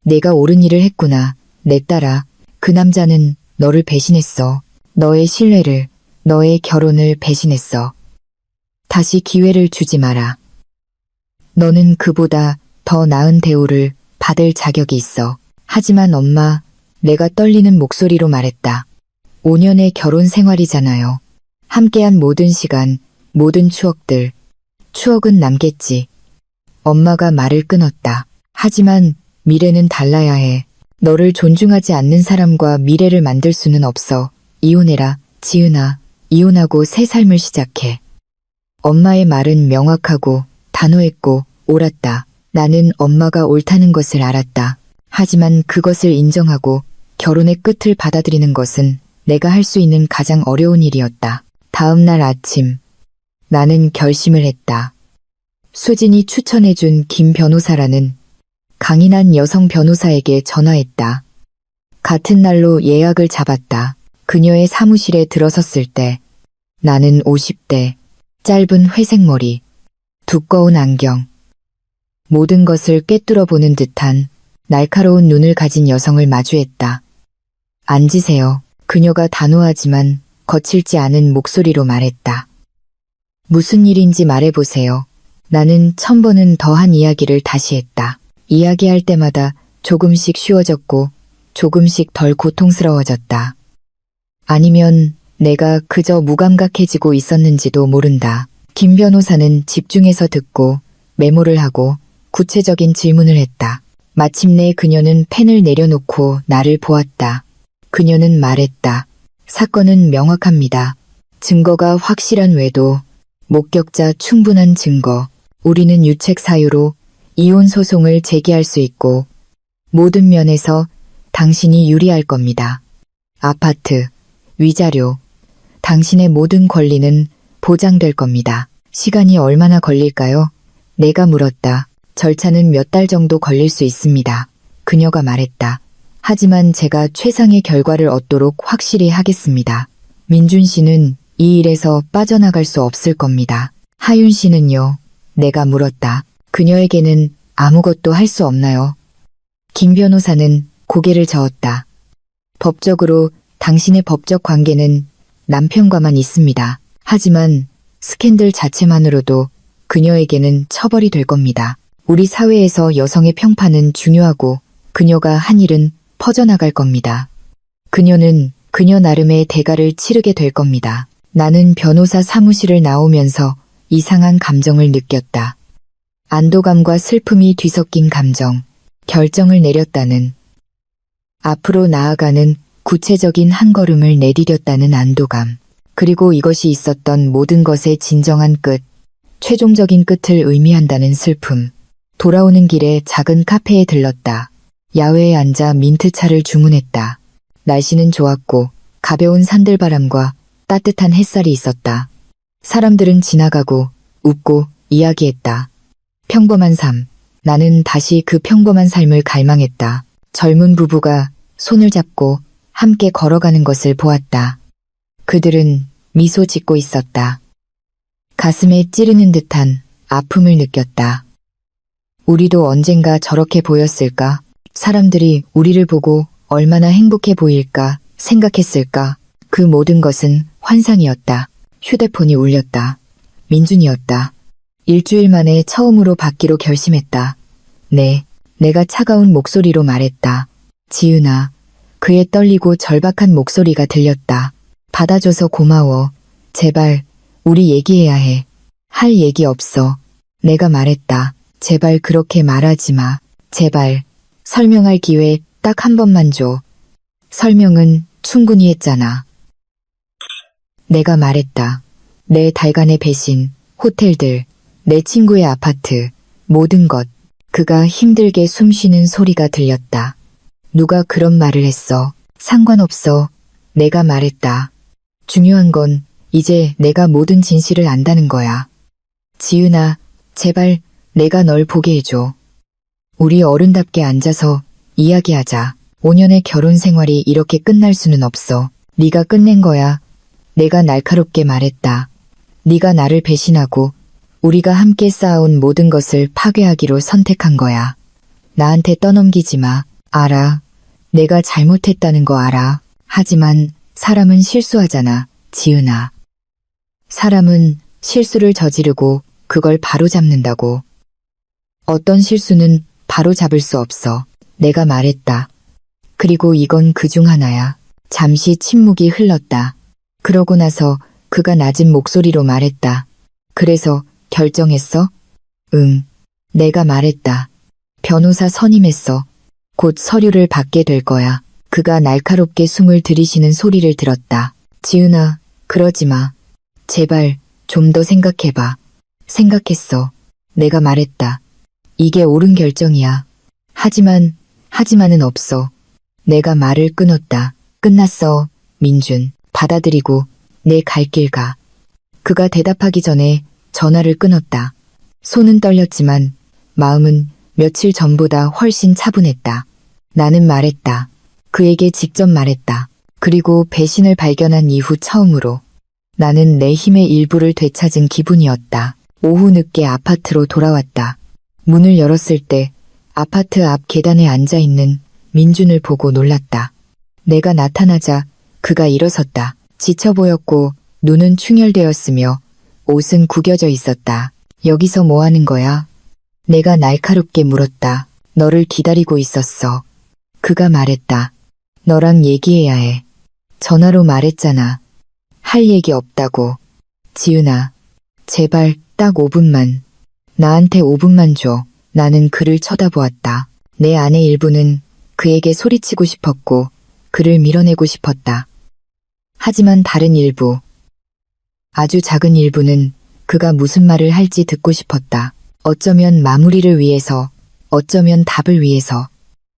내가 옳은 일을 했구나. 내 딸아, 그 남자는 너를 배신했어. 너의 신뢰를, 너의 결혼을 배신했어. 다시 기회를 주지 마라. 너는 그보다 더 나은 대우를 받을 자격이 있어. 하지만 엄마, 내가 떨리는 목소리로 말했다. 5년의 결혼 생활이잖아요. 함께한 모든 시간, 모든 추억들. 추억은 남겠지. 엄마가 말을 끊었다. 하지만 미래는 달라야 해. 너를 존중하지 않는 사람과 미래를 만들 수는 없어. 이혼해라, 지은아. 이혼하고 새 삶을 시작해. 엄마의 말은 명확하고 단호했고 옳았다. 나는 엄마가 옳다는 것을 알았다. 하지만 그것을 인정하고 결혼의 끝을 받아들이는 것은 내가 할 수 있는 가장 어려운 일이었다. 다음 날 아침, 나는 결심을 했다. 수진이 추천해준 김 변호사라는 강인한 여성 변호사에게 전화했다. 같은 날로 예약을 잡았다. 그녀의 사무실에 들어섰을 때 나는 50대, 짧은 회색 머리, 두꺼운 안경, 모든 것을 꿰뚫어 보는 듯한 날카로운 눈을 가진 여성을 마주했다. 앉으세요. 그녀가 단호하지만 거칠지 않은 목소리로 말했다. 무슨 일인지 말해보세요. 나는 1000번은 더한 이야기를 다시 했다. 이야기할 때마다 조금씩 쉬워졌고 조금씩 덜 고통스러워졌다. 아니면 내가 그저 무감각해지고 있었는지도 모른다. 김 변호사는 집중해서 듣고 메모를 하고 구체적인 질문을 했다. 마침내 그녀는 펜을 내려놓고 나를 보았다. 그녀는 말했다. 사건은 명확합니다. 증거가 확실한 외도, 목격자 충분한 증거. 우리는 유책 사유로 이혼 소송을 제기할 수 있고 모든 면에서 당신이 유리할 겁니다. 아파트, 위자료, 당신의 모든 권리는 보장될 겁니다. 시간이 얼마나 걸릴까요? 내가 물었다. 절차는 몇 달 정도 걸릴 수 있습니다. 그녀가 말했다. 하지만 제가 최상의 결과를 얻도록 확실히 하겠습니다. 민준 씨는 이 일에서 빠져나갈 수 없을 겁니다. 하윤 씨는요? 내가 물었다. 그녀에게는 아무것도 할 수 없나요? 김 변호사는 고개를 저었다. 법적으로 당신의 법적 관계는 남편과만 있습니다. 하지만 스캔들 자체만으로도 그녀에게는 처벌이 될 겁니다. 우리 사회에서 여성의 평판은 중요하고 그녀가 한 일은 퍼져나갈 겁니다. 그녀는 그녀 나름의 대가를 치르게 될 겁니다. 나는 변호사 사무실을 나오면서 이상한 감정을 느꼈다. 안도감과 슬픔이 뒤섞인 감정, 결정을 내렸다는, 앞으로 나아가는 구체적인 한 걸음을 내디뎠다는 안도감, 그리고 이것이 있었던 모든 것의 진정한 끝, 최종적인 끝을 의미한다는 슬픔. 돌아오는 길에 작은 카페에 들렀다. 야외에 앉아 민트차를 주문했다. 날씨는 좋았고 가벼운 산들바람과 따뜻한 햇살이 있었다. 사람들은 지나가고 웃고 이야기했다. 평범한 삶. 나는 다시 그 평범한 삶을 갈망했다. 젊은 부부가 손을 잡고 함께 걸어가는 것을 보았다. 그들은 미소 짓고 있었다. 가슴에 찌르는 듯한 아픔을 느꼈다. 우리도 언젠가 저렇게 보였을까? 사람들이 우리를 보고 얼마나 행복해 보일까 생각했을까? 그 모든 것은 환상이었다. 휴대폰이 울렸다. 민준이었다. 일주일 만에 처음으로 받기로 결심했다. 내가 차가운 목소리로 말했다. 지은아. 그의 떨리고 절박한 목소리가 들렸다. 받아줘서 고마워. 제발, 우리 얘기해야 해. 할 얘기 없어. 내가 말했다. 제발 그렇게 말하지 마. 제발. 설명할 기회 딱 한 번만 줘. 설명은 충분히 했잖아. 내가 말했다. 내 달간의 배신, 호텔들, 내 친구의 아파트, 모든 것. 그가 힘들게 숨쉬는 소리가 들렸다. 누가 그런 말을 했어. 상관없어. 내가 말했다. 중요한 건 이제 내가 모든 진실을 안다는 거야. 지은아, 제발 내가 널 보게 해줘. 우리 어른답게 앉아서 이야기하자. 5년의 결혼 생활이 이렇게 끝날 수는 없어. 네가 끝낸 거야. 내가 날카롭게 말했다. 네가 나를 배신하고 우리가 함께 쌓아온 모든 것을 파괴하기로 선택한 거야. 나한테 떠넘기지 마. 알아. 내가 잘못했다는 거 알아. 하지만 사람은 실수하잖아, 지은아. 사람은 실수를 저지르고 그걸 바로잡는다고. 어떤 실수는 바로잡을 수 없어. 내가 말했다. 그리고 이건 그중 하나야. 잠시 침묵이 흘렀다. 그러고 나서 그가 낮은 목소리로 말했다. 그래서 결정했어? 응. 내가 말했다. 변호사 선임했어. 곧 서류를 받게 될 거야. 그가 날카롭게 숨을 들이쉬는 소리를 들었다. 지은아, 그러지 마. 제발 좀 더 생각해봐. 생각했어. 내가 말했다. 이게 옳은 결정이야. 하지만은 없어. 내가 말을 끊었다. 끝났어, 민준. 받아들이고 내 갈 길 가. 그가 대답하기 전에 전화를 끊었다. 손은 떨렸지만 마음은 며칠 전보다 훨씬 차분했다. 나는 말했다. 그에게 직접 말했다. 그리고 배신을 발견한 이후 처음으로 나는 내 힘의 일부를 되찾은 기분이었다. 오후 늦게 아파트로 돌아왔다. 문을 열었을 때 아파트 앞 계단에 앉아있는 민준을 보고 놀랐다. 내가 나타나자 그가 일어섰다. 지쳐 보였고 눈은 충혈되었으며 옷은 구겨져 있었다. 여기서 뭐 하는 거야? 내가 날카롭게 물었다. 너를 기다리고 있었어. 그가 말했다. 너랑 얘기해야 해. 전화로 말했잖아. 할 얘기 없다고. 지은아, 제발 딱 5분만. 나한테 5분만 줘. 나는 그를 쳐다보았다. 내 안의 일부는 그에게 소리치고 싶었고 그를 밀어내고 싶었다. 하지만 다른 일부, 아주 작은 일부는 그가 무슨 말을 할지 듣고 싶었다. 어쩌면 마무리를 위해서, 어쩌면 답을 위해서.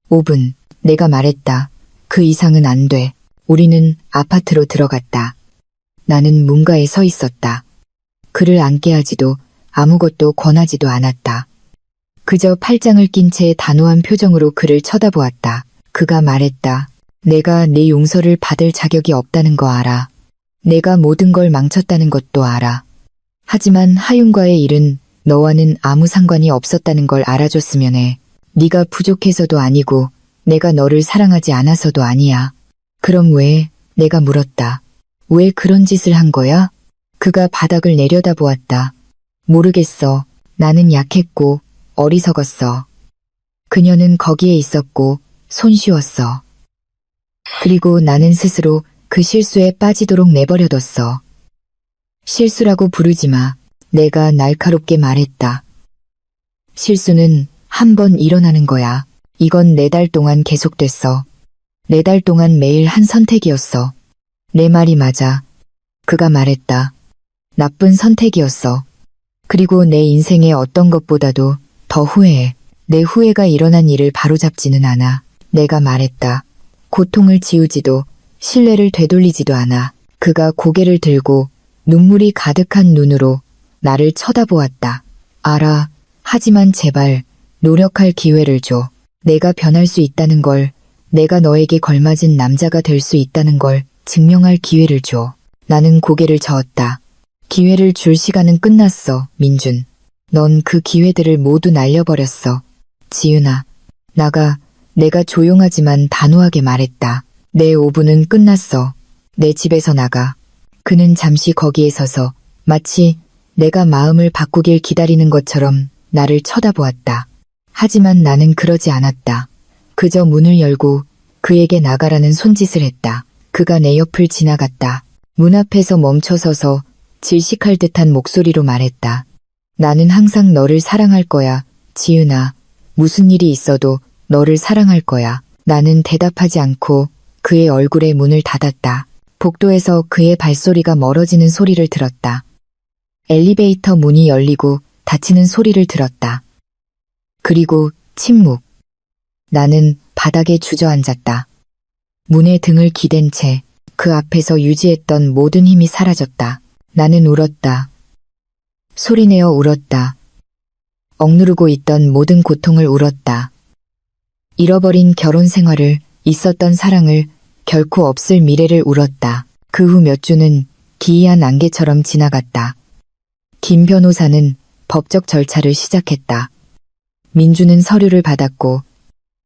5분, 내가 말했다. 그 이상은 안 돼. 우리는 아파트로 들어갔다. 나는 문가에 서 있었다. 그를 앉게 하지도 아무것도 권하지도 않았다. 그저 팔짱을 낀 채 단호한 표정으로 그를 쳐다보았다. 그가 말했다. 내가 네 용서를 받을 자격이 없다는 거 알아. 내가 모든 걸 망쳤다는 것도 알아. 하지만 하윤과의 일은 너와는 아무 상관이 없었다는 걸 알아줬으면 해. 네가 부족해서도 아니고 내가 너를 사랑하지 않아서도 아니야. 그럼 왜? 내가 물었다. 왜 그런 짓을 한 거야? 그가 바닥을 내려다보았다. 모르겠어. 나는 약했고 어리석었어. 그녀는 거기에 있었고 손쉬웠어. 그리고 나는 스스로 그 실수에 빠지도록 내버려뒀어. 실수라고 부르지 마. 내가 날카롭게 말했다. 실수는 한 번 일어나는 거야. 이건 4달 동안 계속됐어. 4달 동안 매일 한 선택이었어. 내 말이 맞아. 그가 말했다. 나쁜 선택이었어. 그리고 내 인생의 어떤 것보다도 더 후회해. 내 후회가 일어난 일을 바로잡지는 않아. 내가 말했다. 고통을 지우지도 신뢰를 되돌리지도 않아. 그가 고개를 들고 눈물이 가득한 눈으로 나를 쳐다보았다. 알아. 하지만 제발 노력할 기회를 줘. 내가 변할 수 있다는 걸, 내가 너에게 걸맞은 남자가 될 수 있다는 걸 증명할 기회를 줘. 나는 고개를 저었다. 기회를 줄 시간은 끝났어, 민준. 넌 그 기회들을 모두 날려버렸어. 지은아, 나가. 내가 조용하지만 단호하게 말했다. 내 5분은 끝났어. 내 집에서 나가. 그는 잠시 거기에 서서 마치 내가 마음을 바꾸길 기다리는 것처럼 나를 쳐다보았다. 하지만 나는 그러지 않았다. 그저 문을 열고 그에게 나가라는 손짓을 했다. 그가 내 옆을 지나갔다. 문 앞에서 멈춰서서 질식할 듯한 목소리로 말했다. 나는 항상 너를 사랑할 거야, 지은아. 무슨 일이 있어도 너를 사랑할 거야. 나는 대답하지 않고 그의 얼굴에 문을 닫았다. 복도에서 그의 발소리가 멀어지는 소리를 들었다. 엘리베이터 문이 열리고 닫히는 소리를 들었다. 그리고 침묵. 나는 바닥에 주저앉았다. 문에 등을 기댄 채 그 앞에서 유지했던 모든 힘이 사라졌다. 나는 울었다. 소리내어 울었다. 억누르고 있던 모든 고통을 울었다. 잃어버린 결혼 생활을, 있었던 사랑을, 결코 없을 미래를 울었다. 그 후 몇 주는 기이한 안개처럼 지나갔다. 김 변호사는 법적 절차를 시작했다. 민주는 서류를 받았고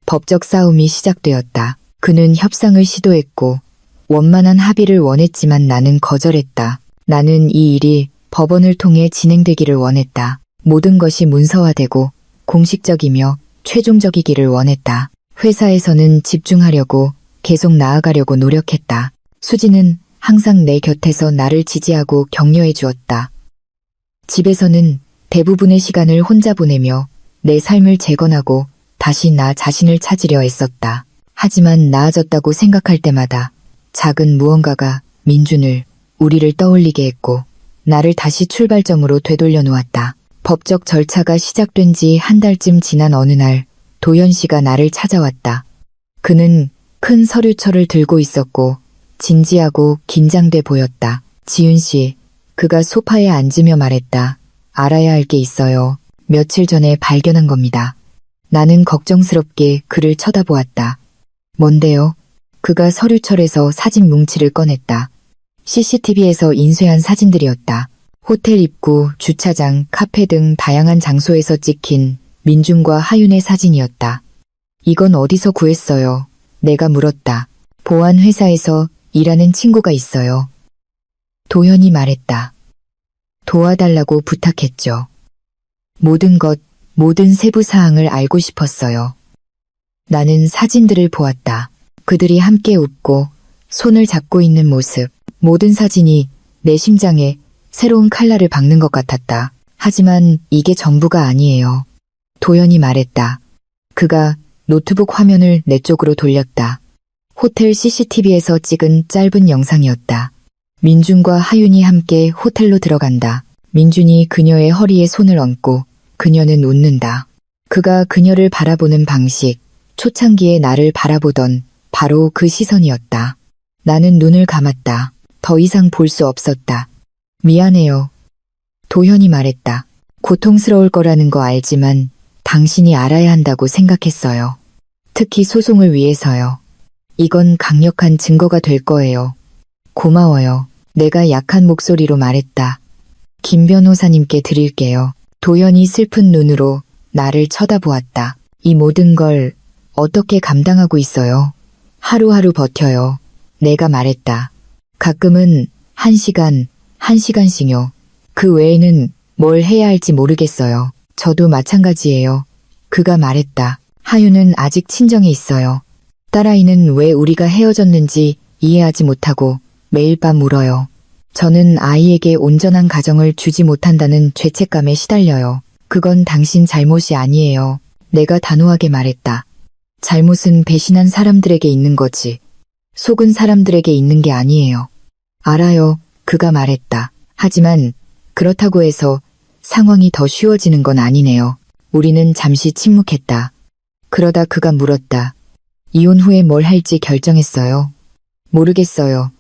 법적 싸움이 시작되었다. 그는 협상을 시도했고 원만한 합의를 원했지만 나는 거절했다. 나는 이 일이 법원을 통해 진행되기를 원했다. 모든 것이 문서화되고 공식적이며 최종적이기를 원했다. 회사에서는 집중하려고 계속 나아가려고 노력했다. 수지는 항상 내 곁에서 나를 지지하고 격려해 주었다. 집에서는 대부분의 시간을 혼자 보내며 내 삶을 재건하고 다시 나 자신을 찾으려 애썼다. 하지만 나아졌다고 생각할 때마다 작은 무언가가 민준을, 우리를 떠올리게 했고 나를 다시 출발점으로 되돌려 놓았다. 법적 절차가 시작된 지 한 달쯤 지난 어느 날 도현 씨가 나를 찾아왔다. 그는 큰 서류철을 들고 있었고 진지하고 긴장돼 보였다. 지은 씨, 그가 소파에 앉으며 말했다. 알아야 할 게 있어요. 며칠 전에 발견한 겁니다. 나는 걱정스럽게 그를 쳐다보았다. 뭔데요? 그가 서류철에서 사진 뭉치를 꺼냈다. CCTV에서 인쇄한 사진들이었다. 호텔 입구, 주차장, 카페 등 다양한 장소에서 찍힌 민준과 하윤의 사진이었다. 이건 어디서 구했어요? 내가 물었다. 보안 회사에서 일하는 친구가 있어요. 도현이 말했다. 도와달라고 부탁했죠. 모든 세부 사항을 알고 싶었어요. 나는 사진들을 보았다. 그들이 함께 웃고 손을 잡고 있는 모습. 모든 사진이 내 심장에 새로운 칼날을 박는 것 같았다. 하지만 이게 전부가 아니에요. 도현이 말했다. 그가 노트북 화면을 내 쪽으로 돌렸다. 호텔 CCTV에서 찍은 짧은 영상이었다. 민준과 하윤이 함께 호텔로 들어간다. 민준이 그녀의 허리에 손을 얹고 그녀는 웃는다. 그가 그녀를 바라보는 방식, 초창기에 나를 바라보던 바로 그 시선이었다. 나는 눈을 감았다. 더 이상 볼 수 없었다. 미안해요. 도현이 말했다. 고통스러울 거라는 거 알지만 당신이 알아야 한다고 생각했어요. 특히 소송을 위해서요. 이건 강력한 증거가 될 거예요. 고마워요. 내가 약한 목소리로 말했다. 김 변호사님께 드릴게요. 도현이 슬픈 눈으로 나를 쳐다보았다. 이 모든 걸 어떻게 감당하고 있어요? 하루하루 버텨요. 내가 말했다. 가끔은 1시간씩요. 그 외에는 뭘 해야 할지 모르겠어요. 저도 마찬가지예요. 그가 말했다. 하윤은 아직 친정에 있어요. 딸아이는 왜 우리가 헤어졌는지 이해하지 못하고 매일 밤 울어요. 저는 아이에게 온전한 가정을 주지 못한다는 죄책감에 시달려요. 그건 당신 잘못이 아니에요. 내가 단호하게 말했다. 잘못은 배신한 사람들에게 있는 거지. 속은 사람들에게 있는 게 아니에요. 알아요. 그가 말했다. 하지만 그렇다고 해서 상황이 더 쉬워지는 건 아니네요. 우리는 잠시 침묵했다. 그러다 그가 물었다. 이혼 후에 뭘 할지 결정했어요? 모르겠어요.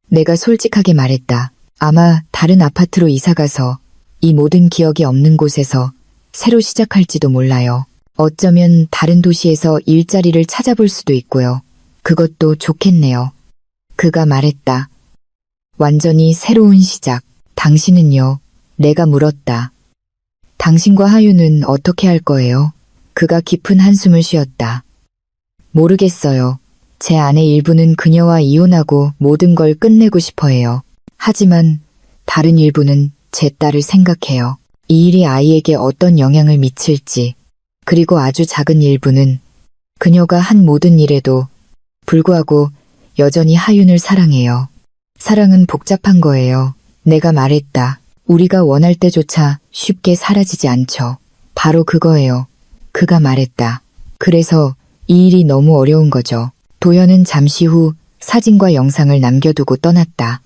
내가 솔직하게 말했다. 아마 다른 아파트로 이사가서 이 모든 기억이 없는 곳에서 새로 시작할지도 몰라요. 어쩌면 다른 도시에서 일자리를 찾아볼 수도 있고요. 그것도 좋겠네요. 그가 말했다. 완전히 새로운 시작. 당신은요? 내가 물었다. 당신과 하윤은 어떻게 할 거예요? 그가 깊은 한숨을 쉬었다. 모르겠어요. 제 아내 일부는 그녀와 이혼하고 모든 걸 끝내고 싶어 해요. 하지만 다른 일부는 제 딸을 생각해요. 이 일이 아이에게 어떤 영향을 미칠지, 그리고 아주 작은 일부는 그녀가 한 모든 일에도 불구하고 여전히 하윤을 사랑해요. 사랑은 복잡한 거예요. 내가 말했다. 우리가 원할 때조차 쉽게 사라지지 않죠. 바로 그거예요. 그가 말했다. 그래서 이 일이 너무 어려운 거죠. 도연은 잠시 후 사진과 영상을 남겨두고 떠났다.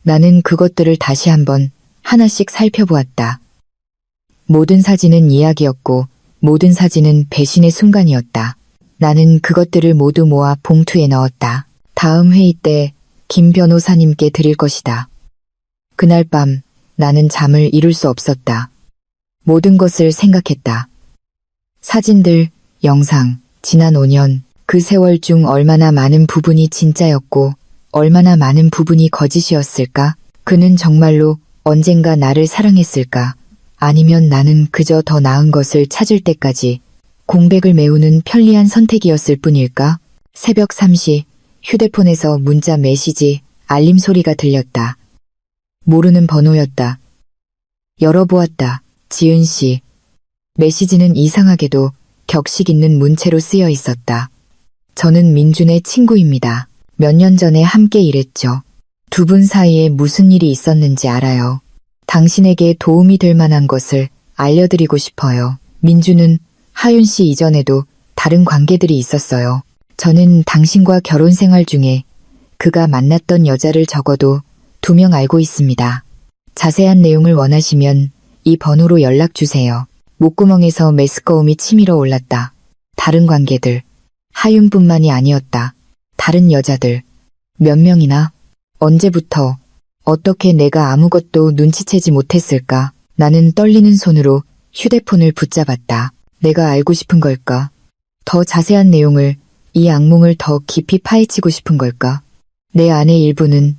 나는 그것들을 다시 한번 하나씩 살펴보았다. 모든 사진은 이야기였고 모든 사진은 배신의 순간이었다. 나는 그것들을 모두 모아 봉투에 넣었다. 다음 회의 때 김 변호사님께 드릴 것이다. 그날 밤 나는 잠을 이룰 수 없었다. 모든 것을 생각했다. 사진들, 영상, 지난 5년, 그 세월 중 얼마나 많은 부분이 진짜였고 얼마나 많은 부분이 거짓이었을까? 그는 정말로 언젠가 나를 사랑했을까? 아니면 나는 그저 더 나은 것을 찾을 때까지 공백을 메우는 편리한 선택이었을 뿐일까? 새벽 3시 휴대폰에서 문자 메시지 알림 소리가 들렸다. 모르는 번호였다. 열어보았다. 지은 씨. 메시지는 이상하게도 격식 있는 문체로 쓰여 있었다. 저는 민준의 친구입니다. 몇 년 전에 함께 일했죠. 두 분 사이에 무슨 일이 있었는지 알아요. 당신에게 도움이 될 만한 것을 알려드리고 싶어요. 민준은 하윤 씨 이전에도 다른 관계들이 있었어요. 저는 당신과 결혼 생활 중에 그가 만났던 여자를 적어도 2명 알고 있습니다. 자세한 내용을 원하시면 이 번호로 연락 주세요. 목구멍에서 메스꺼움이 치밀어 올랐다. 다른 관계들. 하윤뿐만이 아니었다. 다른 여자들. 몇 명이나? 언제부터? 어떻게 내가 아무것도 눈치채지 못했을까? 나는 떨리는 손으로 휴대폰을 붙잡았다. 내가 알고 싶은 걸까? 더 자세한 내용을, 이 악몽을 더 깊이 파헤치고 싶은 걸까? 내 안의 일부는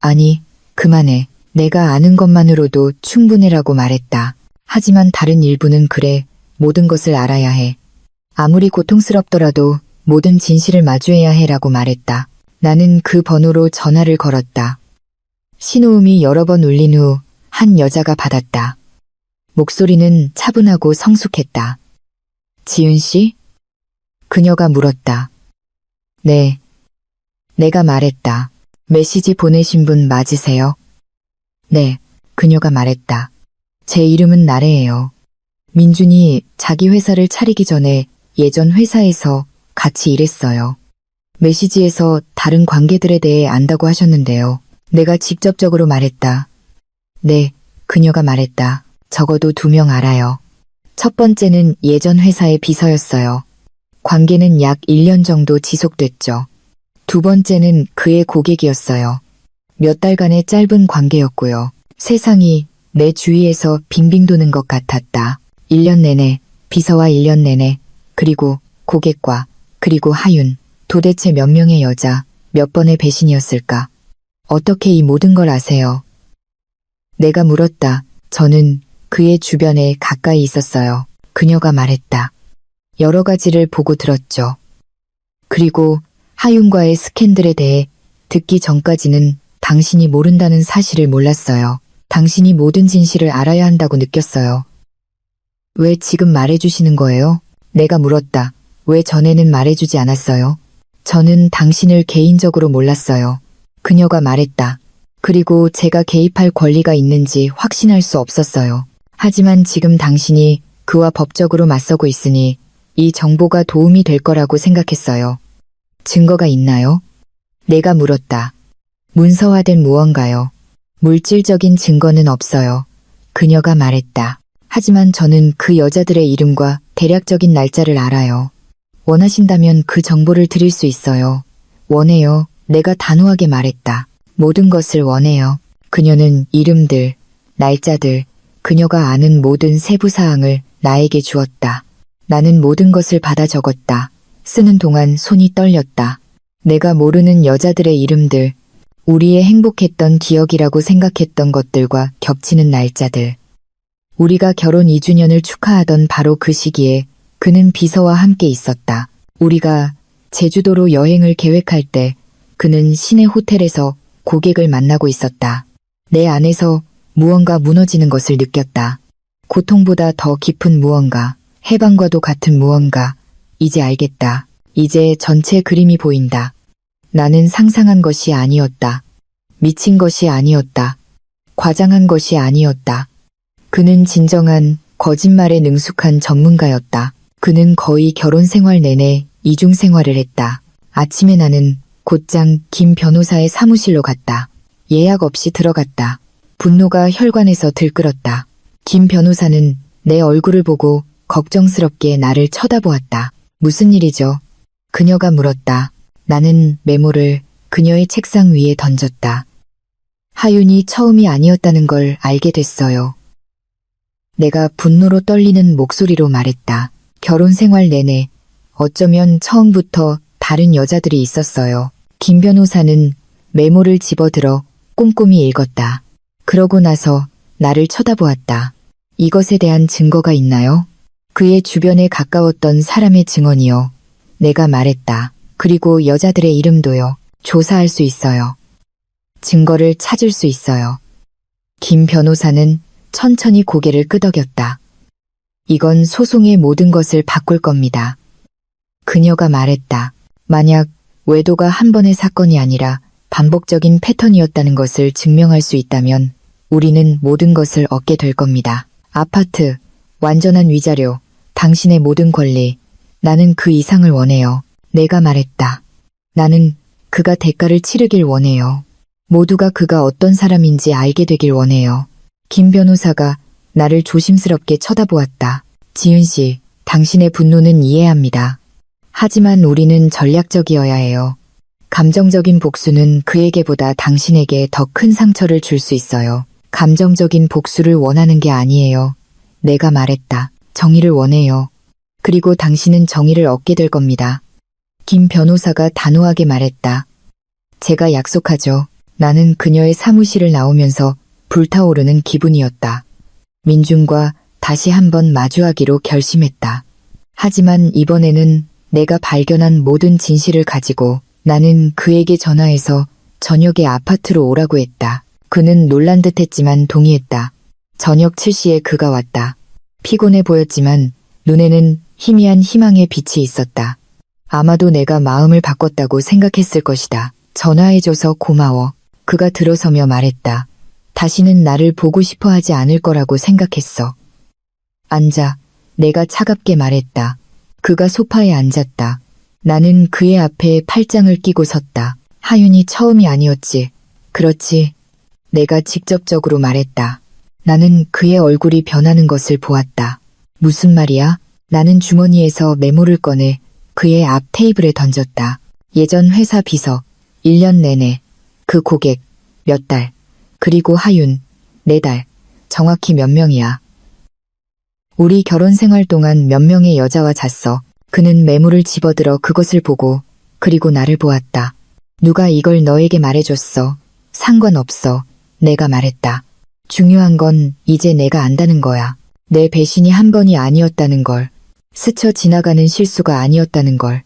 아니, 그만해. 내가 아는 것만으로도 충분해라고 말했다. 하지만 다른 일부는 그래, 모든 것을 알아야 해. 아무리 고통스럽더라도 모든 진실을 마주해야 해라고 말했다. 나는 그 번호로 전화를 걸었다. 신호음이 여러 번 울린 후 한 여자가 받았다. 목소리는 차분하고 성숙했다. 지은 씨? 그녀가 물었다. 네. 내가 말했다. 메시지 보내신 분 맞으세요? 네. 그녀가 말했다. 제 이름은 나래예요. 민준이 자기 회사를 차리기 전에 예전 회사에서 같이 일했어요. 메시지에서 다른 관계들에 대해 안다고 하셨는데요. 내가 직접적으로 말했다. 네, 그녀가 말했다. 적어도 2명 알아요. 첫 번째는 예전 회사의 비서였어요. 관계는 약 1년 정도 지속됐죠. 두 번째는 그의 고객이었어요. 몇 달간의 짧은 관계였고요. 세상이 내 주위에서 빙빙 도는 것 같았다. 1년 내내, 비서와 1년 내내, 그리고 고객과, 그리고 하윤. 도대체 몇 명의 여자, 몇 번의 배신이었을까? 어떻게 이 모든 걸 아세요? 내가 물었다. 저는 그의 주변에 가까이 있었어요. 그녀가 말했다. 여러 가지를 보고 들었죠. 그리고 하윤과의 스캔들에 대해 듣기 전까지는 당신이 모른다는 사실을 몰랐어요. 당신이 모든 진실을 알아야 한다고 느꼈어요. 왜 지금 말해주시는 거예요? 내가 물었다. 왜 전에는 말해주지 않았어요? 저는 당신을 개인적으로 몰랐어요. 그녀가 말했다. 그리고 제가 개입할 권리가 있는지 확신할 수 없었어요. 하지만 지금 당신이 그와 법적으로 맞서고 있으니 이 정보가 도움이 될 거라고 생각했어요. 증거가 있나요? 내가 물었다. 문서화된 무언가요? 물질적인 증거는 없어요. 그녀가 말했다. 하지만 저는 그 여자들의 이름과 대략적인 날짜를 알아요. 원하신다면 그 정보를 드릴 수 있어요. 원해요. 내가 단호하게 말했다. 모든 것을 원해요. 그녀는 이름들, 날짜들, 그녀가 아는 모든 세부사항을 나에게 주었다. 나는 모든 것을 받아 적었다. 쓰는 동안 손이 떨렸다. 내가 모르는 여자들의 이름들, 우리의 행복했던 기억이라고 생각했던 것들과 겹치는 날짜들. 우리가 결혼 2주년을 축하하던 바로 그 시기에 그는 비서와 함께 있었다. 우리가 제주도로 여행을 계획할 때 그는 시내 호텔에서 고객을 만나고 있었다. 내 안에서 무언가 무너지는 것을 느꼈다. 고통보다 더 깊은 무언가, 해방과도 같은 무언가. 이제 알겠다. 이제 전체 그림이 보인다. 나는 상상한 것이 아니었다. 미친 것이 아니었다. 과장한 것이 아니었다. 그는 진정한 거짓말에 능숙한 전문가였다. 그는 거의 결혼 생활 내내 이중 생활을 했다. 아침에 나는 곧장 김 변호사의 사무실로 갔다. 예약 없이 들어갔다. 분노가 혈관에서 들끓었다. 김 변호사는 내 얼굴을 보고 걱정스럽게 나를 쳐다보았다. 무슨 일이죠? 그녀가 물었다. 나는 메모를 그녀의 책상 위에 던졌다. 하윤이 처음이 아니었다는 걸 알게 됐어요. 내가 분노로 떨리는 목소리로 말했다. 결혼 생활 내내 어쩌면 처음부터 다른 여자들이 있었어요. 김 변호사는 메모를 집어들어 꼼꼼히 읽었다. 그러고 나서 나를 쳐다보았다. 이것에 대한 증거가 있나요? 그의 주변에 가까웠던 사람의 증언이요. 내가 말했다. 그리고 여자들의 이름도요. 조사할 수 있어요. 증거를 찾을 수 있어요. 김 변호사는 천천히 고개를 끄덕였다. 이건 소송의 모든 것을 바꿀 겁니다. 그녀가 말했다. 만약 외도가 한 번의 사건이 아니라 반복적인 패턴이었다는 것을 증명할 수 있다면 우리는 모든 것을 얻게 될 겁니다. 아파트, 완전한 위자료, 당신의 모든 권리, 나는 그 이상을 원해요. 내가 말했다. 나는 그가 대가를 치르길 원해요. 모두가 그가 어떤 사람인지 알게 되길 원해요. 김 변호사가 나를 조심스럽게 쳐다보았다. 지은 씨, 당신의 분노는 이해합니다. 하지만 우리는 전략적이어야 해요. 감정적인 복수는 그에게보다 당신에게 더 큰 상처를 줄 수 있어요. 감정적인 복수를 원하는 게 아니에요. 내가 말했다. 정의를 원해요. 그리고 당신은 정의를 얻게 될 겁니다. 김 변호사가 단호하게 말했다. 제가 약속하죠. 나는 그녀의 사무실을 나오면서 불타오르는 기분이었다. 민준과 다시 한번 마주하기로 결심했다. 하지만 이번에는 내가 발견한 모든 진실을 가지고 나는 그에게 전화해서 저녁에 아파트로 오라고 했다. 그는 놀란 듯 했지만 동의했다. 저녁 7시에 그가 왔다. 피곤해 보였지만 눈에는 희미한 희망의 빛이 있었다. 아마도 내가 마음을 바꿨다고 생각했을 것이다. 전화해줘서 고마워. 그가 들어서며 말했다. 다시는 나를 보고 싶어 하지 않을 거라고 생각했어. 앉아. 내가 차갑게 말했다. 그가 소파에 앉았다. 나는 그의 앞에 팔짱을 끼고 섰다. 하윤이 처음이 아니었지. 그렇지. 내가 직접적으로 말했다. 나는 그의 얼굴이 변하는 것을 보았다. 무슨 말이야? 나는 주머니에서 메모를 꺼내 그의 앞 테이블에 던졌다. 예전 회사 비서, 1년 내내, 그 고객, 몇 달, 그리고 하윤, 4달, 정확히 몇 명이야. 우리 결혼 생활 동안 몇 명의 여자와 잤어. 그는 메모를 집어들어 그것을 보고 그리고 나를 보았다. 누가 이걸 너에게 말해줬어. 상관없어. 내가 말했다. 중요한 건 이제 내가 안다는 거야. 내 배신이 한 번이 아니었다는 걸. 스쳐 지나가는 실수가 아니었다는 걸.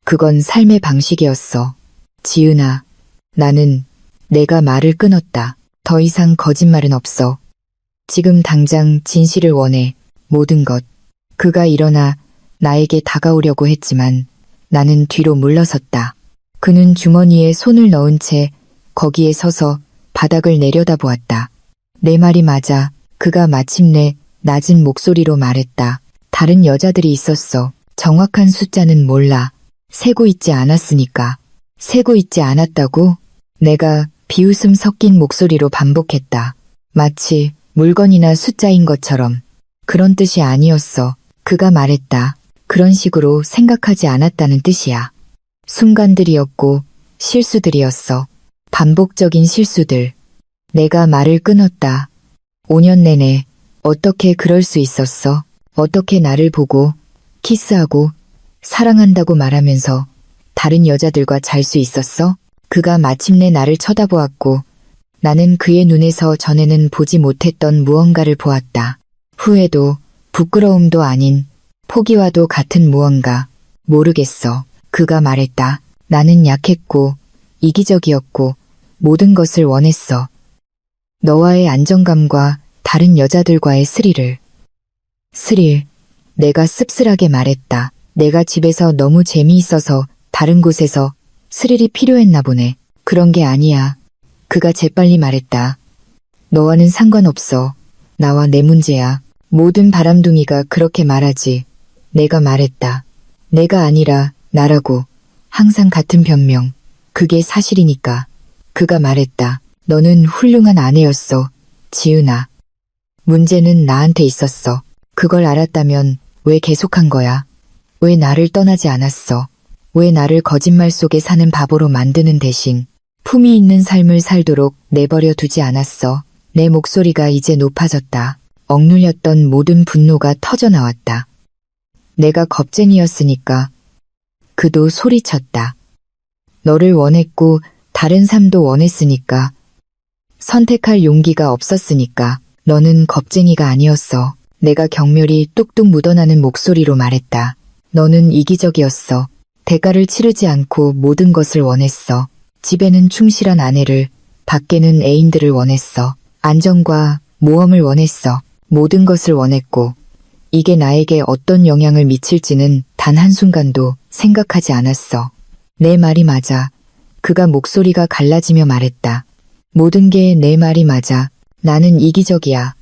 그건 삶의 방식이었어. 지은아, 나는 내가 말을 끊었다. 더 이상 거짓말은 없어. 지금 당장 진실을 원해. 모든 것. 그가 일어나 나에게 다가오려고 했지만 나는 뒤로 물러섰다. 그는 주머니에 손을 넣은 채 거기에 서서 바닥을 내려다보았다. 내 말이 맞아. 그가 마침내 낮은 목소리로 말했다. 다른 여자들이 있었어. 정확한 숫자는 몰라. 세고 있지 않았으니까. 세고 있지 않았다고? 내가 비웃음 섞인 목소리로 반복했다. 마치 물건이나 숫자인 것처럼. 그런 뜻이 아니었어. 그가 말했다. 그런 식으로 생각하지 않았다는 뜻이야. 순간들이었고 실수들이었어. 반복적인 실수들. 내가 말을 끊었다. 5년 내내 어떻게 그럴 수 있었어? 어떻게 나를 보고 키스하고 사랑한다고 말하면서 다른 여자들과 잘 수 있었어? 그가 마침내 나를 쳐다보았고 나는 그의 눈에서 전에는 보지 못했던 무언가를 보았다. 후회도 부끄러움도 아닌 포기와도 같은 무언가. 모르겠어. 그가 말했다. 나는 약했고 이기적이었고 모든 것을 원했어. 너와의 안정감과 다른 여자들과의 스릴을. 스릴. 내가 씁쓸하게 말했다. 내가 집에서 너무 재미있어서 다른 곳에서 스릴이 필요했나 보네. 그런 게 아니야. 그가 재빨리 말했다. 너와는 상관없어. 나와 내 문제야. 모든 바람둥이가 그렇게 말하지. 내가 말했다. 내가 아니라 나라고. 항상 같은 변명. 그게 사실이니까. 그가 말했다. 너는 훌륭한 아내였어. 지은아. 문제는 나한테 있었어. 그걸 알았다면 왜 계속한 거야? 왜 나를 떠나지 않았어? 왜 나를 거짓말 속에 사는 바보로 만드는 대신 품위 있는 삶을 살도록 내버려 두지 않았어? 내 목소리가 이제 높아졌다. 억눌렸던 모든 분노가 터져나왔다. 내가 겁쟁이였으니까. 그도 소리쳤다. 너를 원했고 다른 삶도 원했으니까. 선택할 용기가 없었으니까. 너는 겁쟁이가 아니었어. 내가 경멸이 뚝뚝 묻어나는 목소리로 말했다. 너는 이기적이었어. 대가를 치르지 않고 모든 것을 원했어. 집에는 충실한 아내를, 밖에는 애인들을 원했어. 안정과 모험을 원했어. 모든 것을 원했고, 이게 나에게 어떤 영향을 미칠지는 단 한순간도 생각하지 않았어. 내 말이 맞아. 그가 목소리가 갈라지며 말했다. 모든 게 내 말이 맞아. 나는 이기적이야.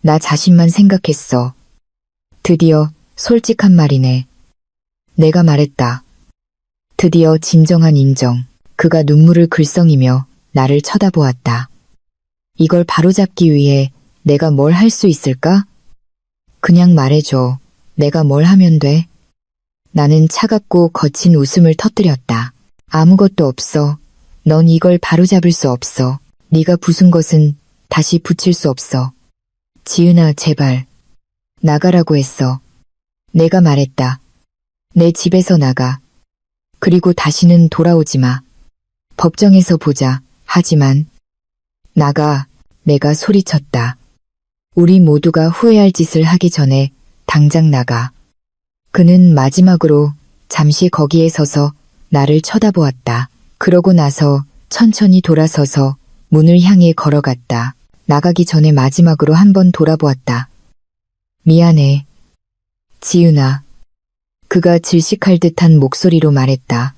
나 자신만 생각했어. 드디어 솔직한 말이네. 내가 말했다. 드디어 진정한 인정. 그가 눈물을 글썽이며 나를 쳐다보았다. 이걸 바로잡기 위해 내가 뭘 할 수 있을까? 그냥 말해줘. 내가 뭘 하면 돼? 나는 차갑고 거친 웃음을 터뜨렸다. 아무것도 없어. 넌 이걸 바로잡을 수 없어. 네가 부순 것은 다시 붙일 수 없어. 지은아, 제발. 나가라고 했어. 내가 말했다. 내 집에서 나가. 그리고 다시는 돌아오지 마. 법정에서 보자. 하지만 나가. 내가 소리쳤다. 우리 모두가 후회할 짓을 하기 전에 당장 나가. 그는 마지막으로 잠시 거기에 서서 나를 쳐다보았다. 그러고 나서 천천히 돌아서서 문을 향해 걸어갔다. 나가기 전에 마지막으로 한번 돌아보았다. 미안해. 지은아. 그가 질식할 듯한 목소리로 말했다.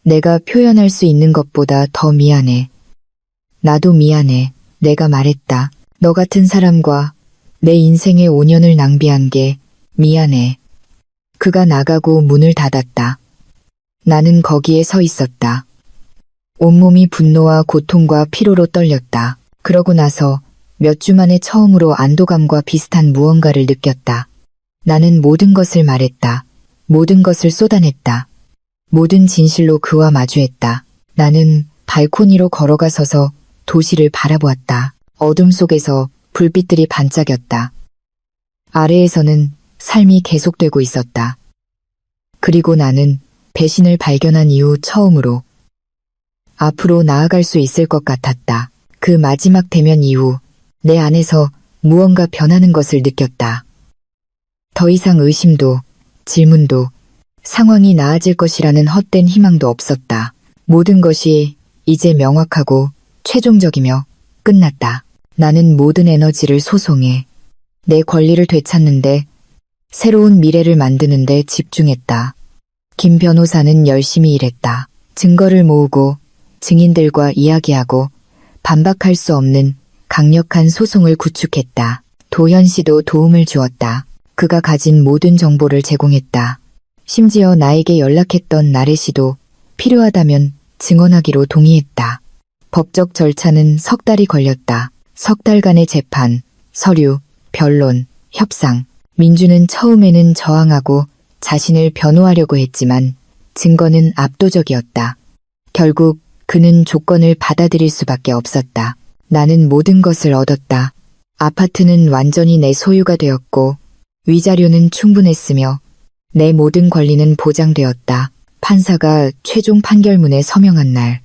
내가 표현할 수 있는 것보다 더 미안해. 나도 미안해. 내가 말했다. 너 같은 사람과 내 인생의 5년을 낭비한 게 미안해. 그가 나가고 문을 닫았다. 나는 거기에 서 있었다. 온몸이 분노와 고통과 피로로 떨렸다. 그러고 나서 몇 주 만에 처음으로 안도감과 비슷한 무언가를 느꼈다. 나는 모든 것을 말했다. 모든 것을 쏟아냈다. 모든 진실로 그와 마주했다. 나는 발코니로 걸어가서서 도시를 바라보았다. 어둠 속에서 불빛들이 반짝였다. 아래에서는 삶이 계속되고 있었다. 그리고 나는 배신을 발견한 이후 처음으로 앞으로 나아갈 수 있을 것 같았다. 그 마지막 대면 이후 내 안에서 무언가 변하는 것을 느꼈다. 더 이상 의심도, 질문도, 상황이 나아질 것이라는 헛된 희망도 없었다. 모든 것이 이제 명확하고 최종적이며 끝났다. 나는 모든 에너지를 소송해 내 권리를 되찾는데, 새로운 미래를 만드는데 집중했다. 김 변호사는 열심히 일했다. 증거를 모으고 증인들과 이야기하고 반박할 수 없는 강력한 소송을 구축했다. 도현 씨도 도움을 주었다. 그가 가진 모든 정보를 제공했다. 심지어 나에게 연락했던 나래 씨도 필요하다면 증언하기로 동의했다. 법적 절차는 석 달이 걸렸다. 석 달간의 재판, 서류, 변론, 협상. 민주는 처음에는 저항하고 자신을 변호하려고 했지만 증거는 압도적이었다. 결국 그는 조건을 받아들일 수밖에 없었다. 나는 모든 것을 얻었다. 아파트는 완전히 내 소유가 되었고 위자료는 충분했으며 내 모든 권리는 보장되었다. 판사가 최종 판결문에 서명한 날,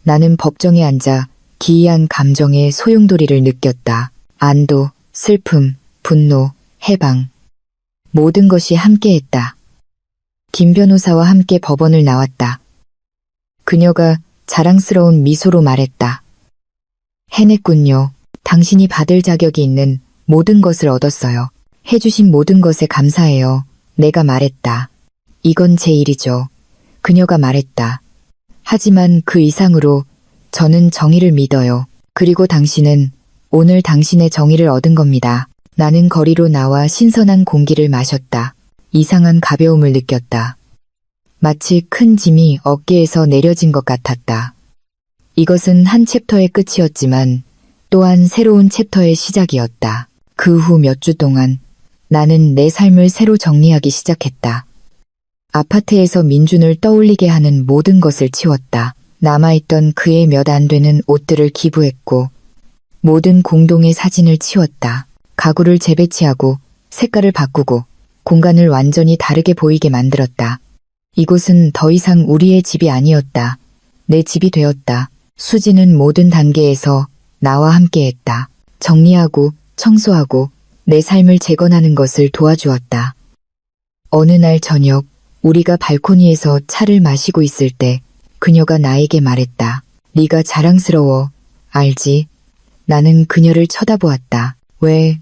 나는 법정에 앉아 기이한 감정의 소용돌이를 느꼈다. 안도, 슬픔, 분노, 해방. 모든 것이 함께했다. 김 변호사와 함께 법원을 나왔다. 그녀가 자랑스러운 미소로 말했다. 해냈군요. 당신이 받을 자격이 있는 모든 것을 얻었어요. 해주신 모든 것에 감사해요. 내가 말했다. 이건 제 일이죠. 그녀가 말했다. 하지만 그 이상으로 저는 정의를 믿어요. 그리고 당신은 오늘 당신의 정의를 얻은 겁니다. 나는 거리로 나와 신선한 공기를 마셨다. 이상한 가벼움을 느꼈다. 마치 큰 짐이 어깨에서 내려진 것 같았다. 이것은 한 챕터의 끝이었지만 또한 새로운 챕터의 시작이었다. 그 후 몇 주 동안 나는 내 삶을 새로 정리하기 시작했다. 아파트에서 민준을 떠올리게 하는 모든 것을 치웠다. 남아있던 그의 몇 안 되는 옷들을 기부했고 모든 공동의 사진을 치웠다. 가구를 재배치하고 색깔을 바꾸고 공간을 완전히 다르게 보이게 만들었다. 이곳은 더 이상 우리의 집이 아니었다. 내 집이 되었다. 수지는 모든 단계에서 나와 함께했다. 정리하고 청소하고 내 삶을 재건하는 것을 도와주었다. 어느 날 저녁 우리가 발코니에서 차를 마시고 있을 때 그녀가 나에게 말했다. 네가 자랑스러워. 알지? 나는 그녀를 쳐다보았다. 왜?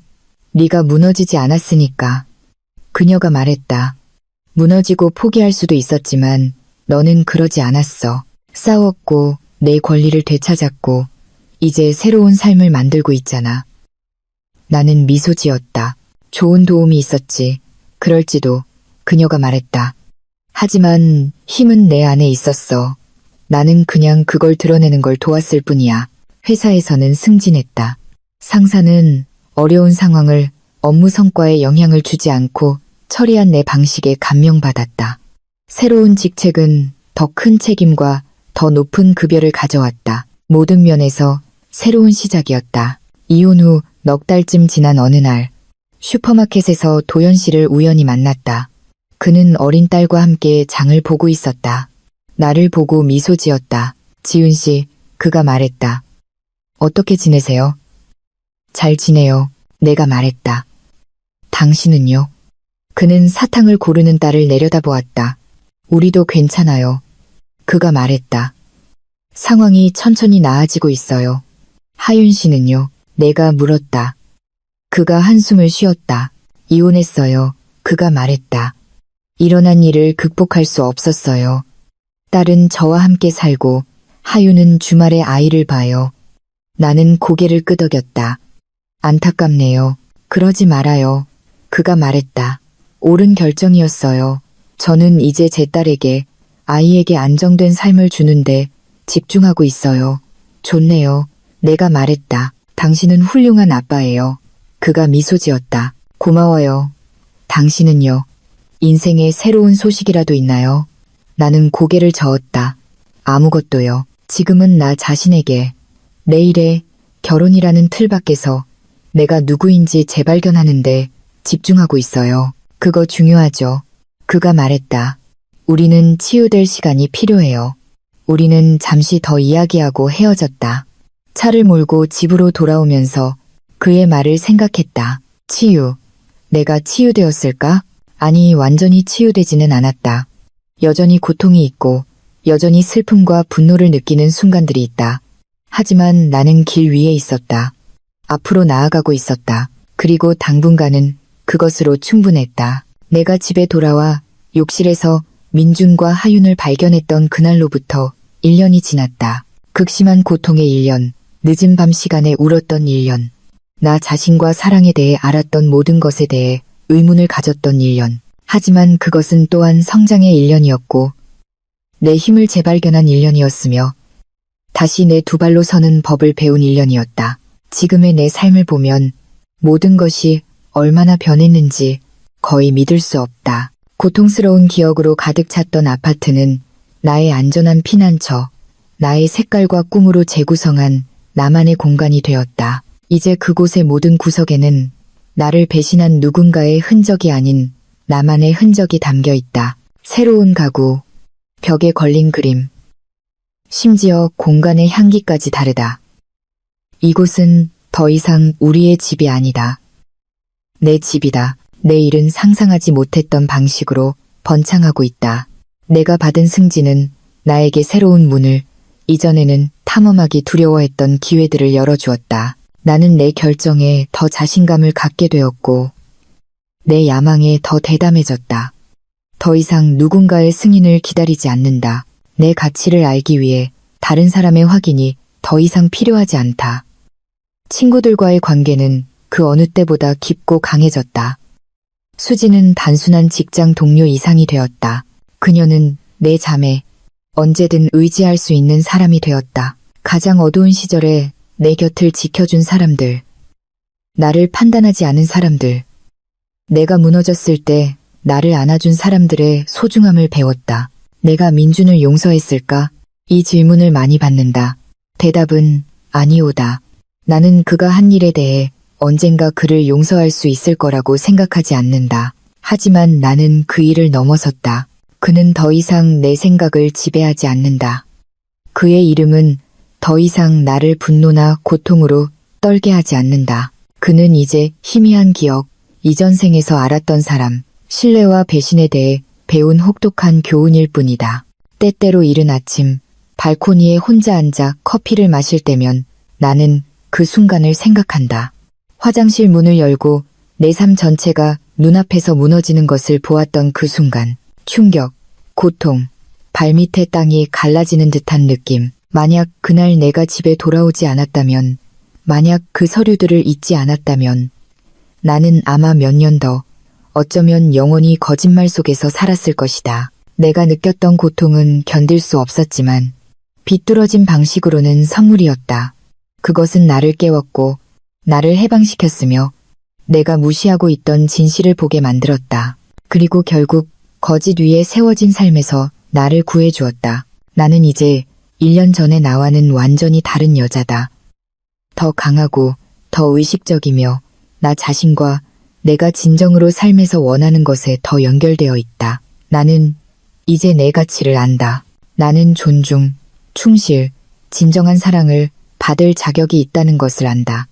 네가 무너지지 않았으니까. 그녀가 말했다. 무너지고 포기할 수도 있었지만 너는 그러지 않았어. 싸웠고 내 권리를 되찾았고 이제 새로운 삶을 만들고 있잖아. 나는 미소 지었다. 좋은 도움이 있었지. 그럴지도. 그녀가 말했다. 하지만 힘은 내 안에 있었어. 나는 그냥 그걸 드러내는 걸 도왔을 뿐이야. 회사에서는 승진했다. 상사는 어려운 상황을 업무 성과에 영향을 주지 않고 처리한 내 방식에 감명받았다. 새로운 직책은 더 큰 책임과 더 높은 급여를 가져왔다. 모든 면에서 새로운 시작이었다. 이혼 후 넉 달쯤 지난 어느 날 슈퍼마켓에서 도연 씨를 우연히 만났다. 그는 어린 딸과 함께 장을 보고 있었다. 나를 보고 미소 지었다. 지훈 씨, 그가 말했다. 어떻게 지내세요? 잘 지내요. 내가 말했다. 당신은요? 그는 사탕을 고르는 딸을 내려다보았다. 우리도 괜찮아요. 그가 말했다. 상황이 천천히 나아지고 있어요. 하윤 씨는요? 내가 물었다. 그가 한숨을 쉬었다. 이혼했어요. 그가 말했다. 일어난 일을 극복할 수 없었어요. 딸은 저와 함께 살고 하윤은 주말에 아이를 봐요. 나는 고개를 끄덕였다. 안타깝네요. 그러지 말아요. 그가 말했다. 옳은 결정이었어요. 저는 이제 제 딸에게, 아이에게 안정된 삶을 주는데 집중하고 있어요. 좋네요. 내가 말했다. 당신은 훌륭한 아빠예요. 그가 미소 지었다. 고마워요. 당신은요? 인생에 새로운 소식이라도 있나요? 나는 고개를 저었다. 아무것도요. 지금은 나 자신에게 내일의 결혼이라는 틀 밖에서 내가 누구인지 재발견하는데 집중하고 있어요. 그거 중요하죠. 그가 말했다. 우리는 치유될 시간이 필요해요. 우리는 잠시 더 이야기하고 헤어졌다. 차를 몰고 집으로 돌아오면서 그의 말을 생각했다. 치유. 내가 치유되었을까? 아니, 완전히 치유되지는 않았다. 여전히 고통이 있고 여전히 슬픔과 분노를 느끼는 순간들이 있다. 하지만 나는 길 위에 있었다. 앞으로 나아가고 있었다. 그리고 당분간은 그것으로 충분했다. 내가 집에 돌아와 욕실에서 민준과 하윤을 발견했던 그날로부터 1년이 지났다. 극심한 고통의 1년, 늦은 밤 시간에 울었던 1년, 나 자신과 사랑에 대해 알았던 모든 것에 대해 의문을 가졌던 1년. 하지만 그것은 또한 성장의 1년이었고 내 힘을 재발견한 1년이었으며 다시 내 두 발로 서는 법을 배운 1년이었다. 지금의 내 삶을 보면 모든 것이 얼마나 변했는지 거의 믿을 수 없다. 고통스러운 기억으로 가득 찼던 아파트는 나의 안전한 피난처, 나의 색깔과 꿈으로 재구성한 나만의 공간이 되었다. 이제 그곳의 모든 구석에는 나를 배신한 누군가의 흔적이 아닌 나만의 흔적이 담겨 있다. 새로운 가구, 벽에 걸린 그림, 심지어 공간의 향기까지 다르다. 이곳은 더 이상 우리의 집이 아니다. 내 집이다. 내 일은 상상하지 못했던 방식으로 번창하고 있다. 내가 받은 승진은 나에게 새로운 문을, 이전에는 탐험하기 두려워했던 기회들을 열어주었다. 나는 내 결정에 더 자신감을 갖게 되었고 내 야망에 더 대담해졌다. 더 이상 누군가의 승인을 기다리지 않는다. 내 가치를 알기 위해 다른 사람의 확인이 더 이상 필요하지 않다. 친구들과의 관계는 그 어느 때보다 깊고 강해졌다. 수지는 단순한 직장 동료 이상이 되었다. 그녀는 내 자매, 언제든 의지할 수 있는 사람이 되었다. 가장 어두운 시절에 내 곁을 지켜준 사람들, 나를 판단하지 않은 사람들, 내가 무너졌을 때 나를 안아준 사람들의 소중함을 배웠다. 내가 민준을 용서했을까? 이 질문을 많이 받는다. 대답은 아니오다. 나는 그가 한 일에 대해 언젠가 그를 용서할 수 있을 거라고 생각하지 않는다. 하지만 나는 그 일을 넘어섰다. 그는 더 이상 내 생각을 지배하지 않는다. 그의 이름은 더 이상 나를 분노나 고통으로 떨게 하지 않는다. 그는 이제 희미한 기억, 이전 생에서 알았던 사람, 신뢰와 배신에 대해 배운 혹독한 교훈일 뿐이다. 때때로 이른 아침, 발코니에 혼자 앉아 커피를 마실 때면 나는 그 순간을 생각한다. 화장실 문을 열고 내 삶 전체가 눈앞에서 무너지는 것을 보았던 그 순간. 충격, 고통, 발밑의 땅이 갈라지는 듯한 느낌. 만약 그날 내가 집에 돌아오지 않았다면, 만약 그 서류들을 잊지 않았다면, 나는 아마 몇 년 더, 어쩌면 영원히 거짓말 속에서 살았을 것이다. 내가 느꼈던 고통은 견딜 수 없었지만, 비뚤어진 방식으로는 선물이었다. 그것은 나를 깨웠고, 나를 해방시켰으며, 내가 무시하고 있던 진실을 보게 만들었다. 그리고 결국 거짓 위에 세워진 삶에서 나를 구해주었다. 나는 이제 1년 전의 나와는 완전히 다른 여자다. 더 강하고 더 의식적이며 나 자신과 내가 진정으로 삶에서 원하는 것에 더 연결되어 있다. 나는 이제 내 가치를 안다. 나는 존중, 충실, 진정한 사랑을 받을 자격이 있다는 것을 안다.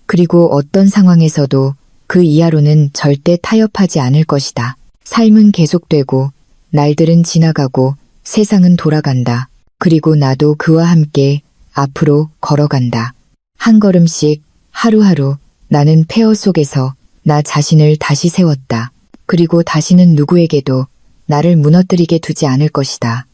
그리고 어떤 상황에서도 그 이하로는 절대 타협하지 않을 것이다. 삶은 계속되고 날들은 지나가고 세상은 돌아간다. 그리고 나도 그와 함께 앞으로 걸어간다. 한 걸음씩 하루하루 나는 폐허 속에서 나 자신을 다시 세웠다. 그리고 다시는 누구에게도 나를 무너뜨리게 두지 않을 것이다.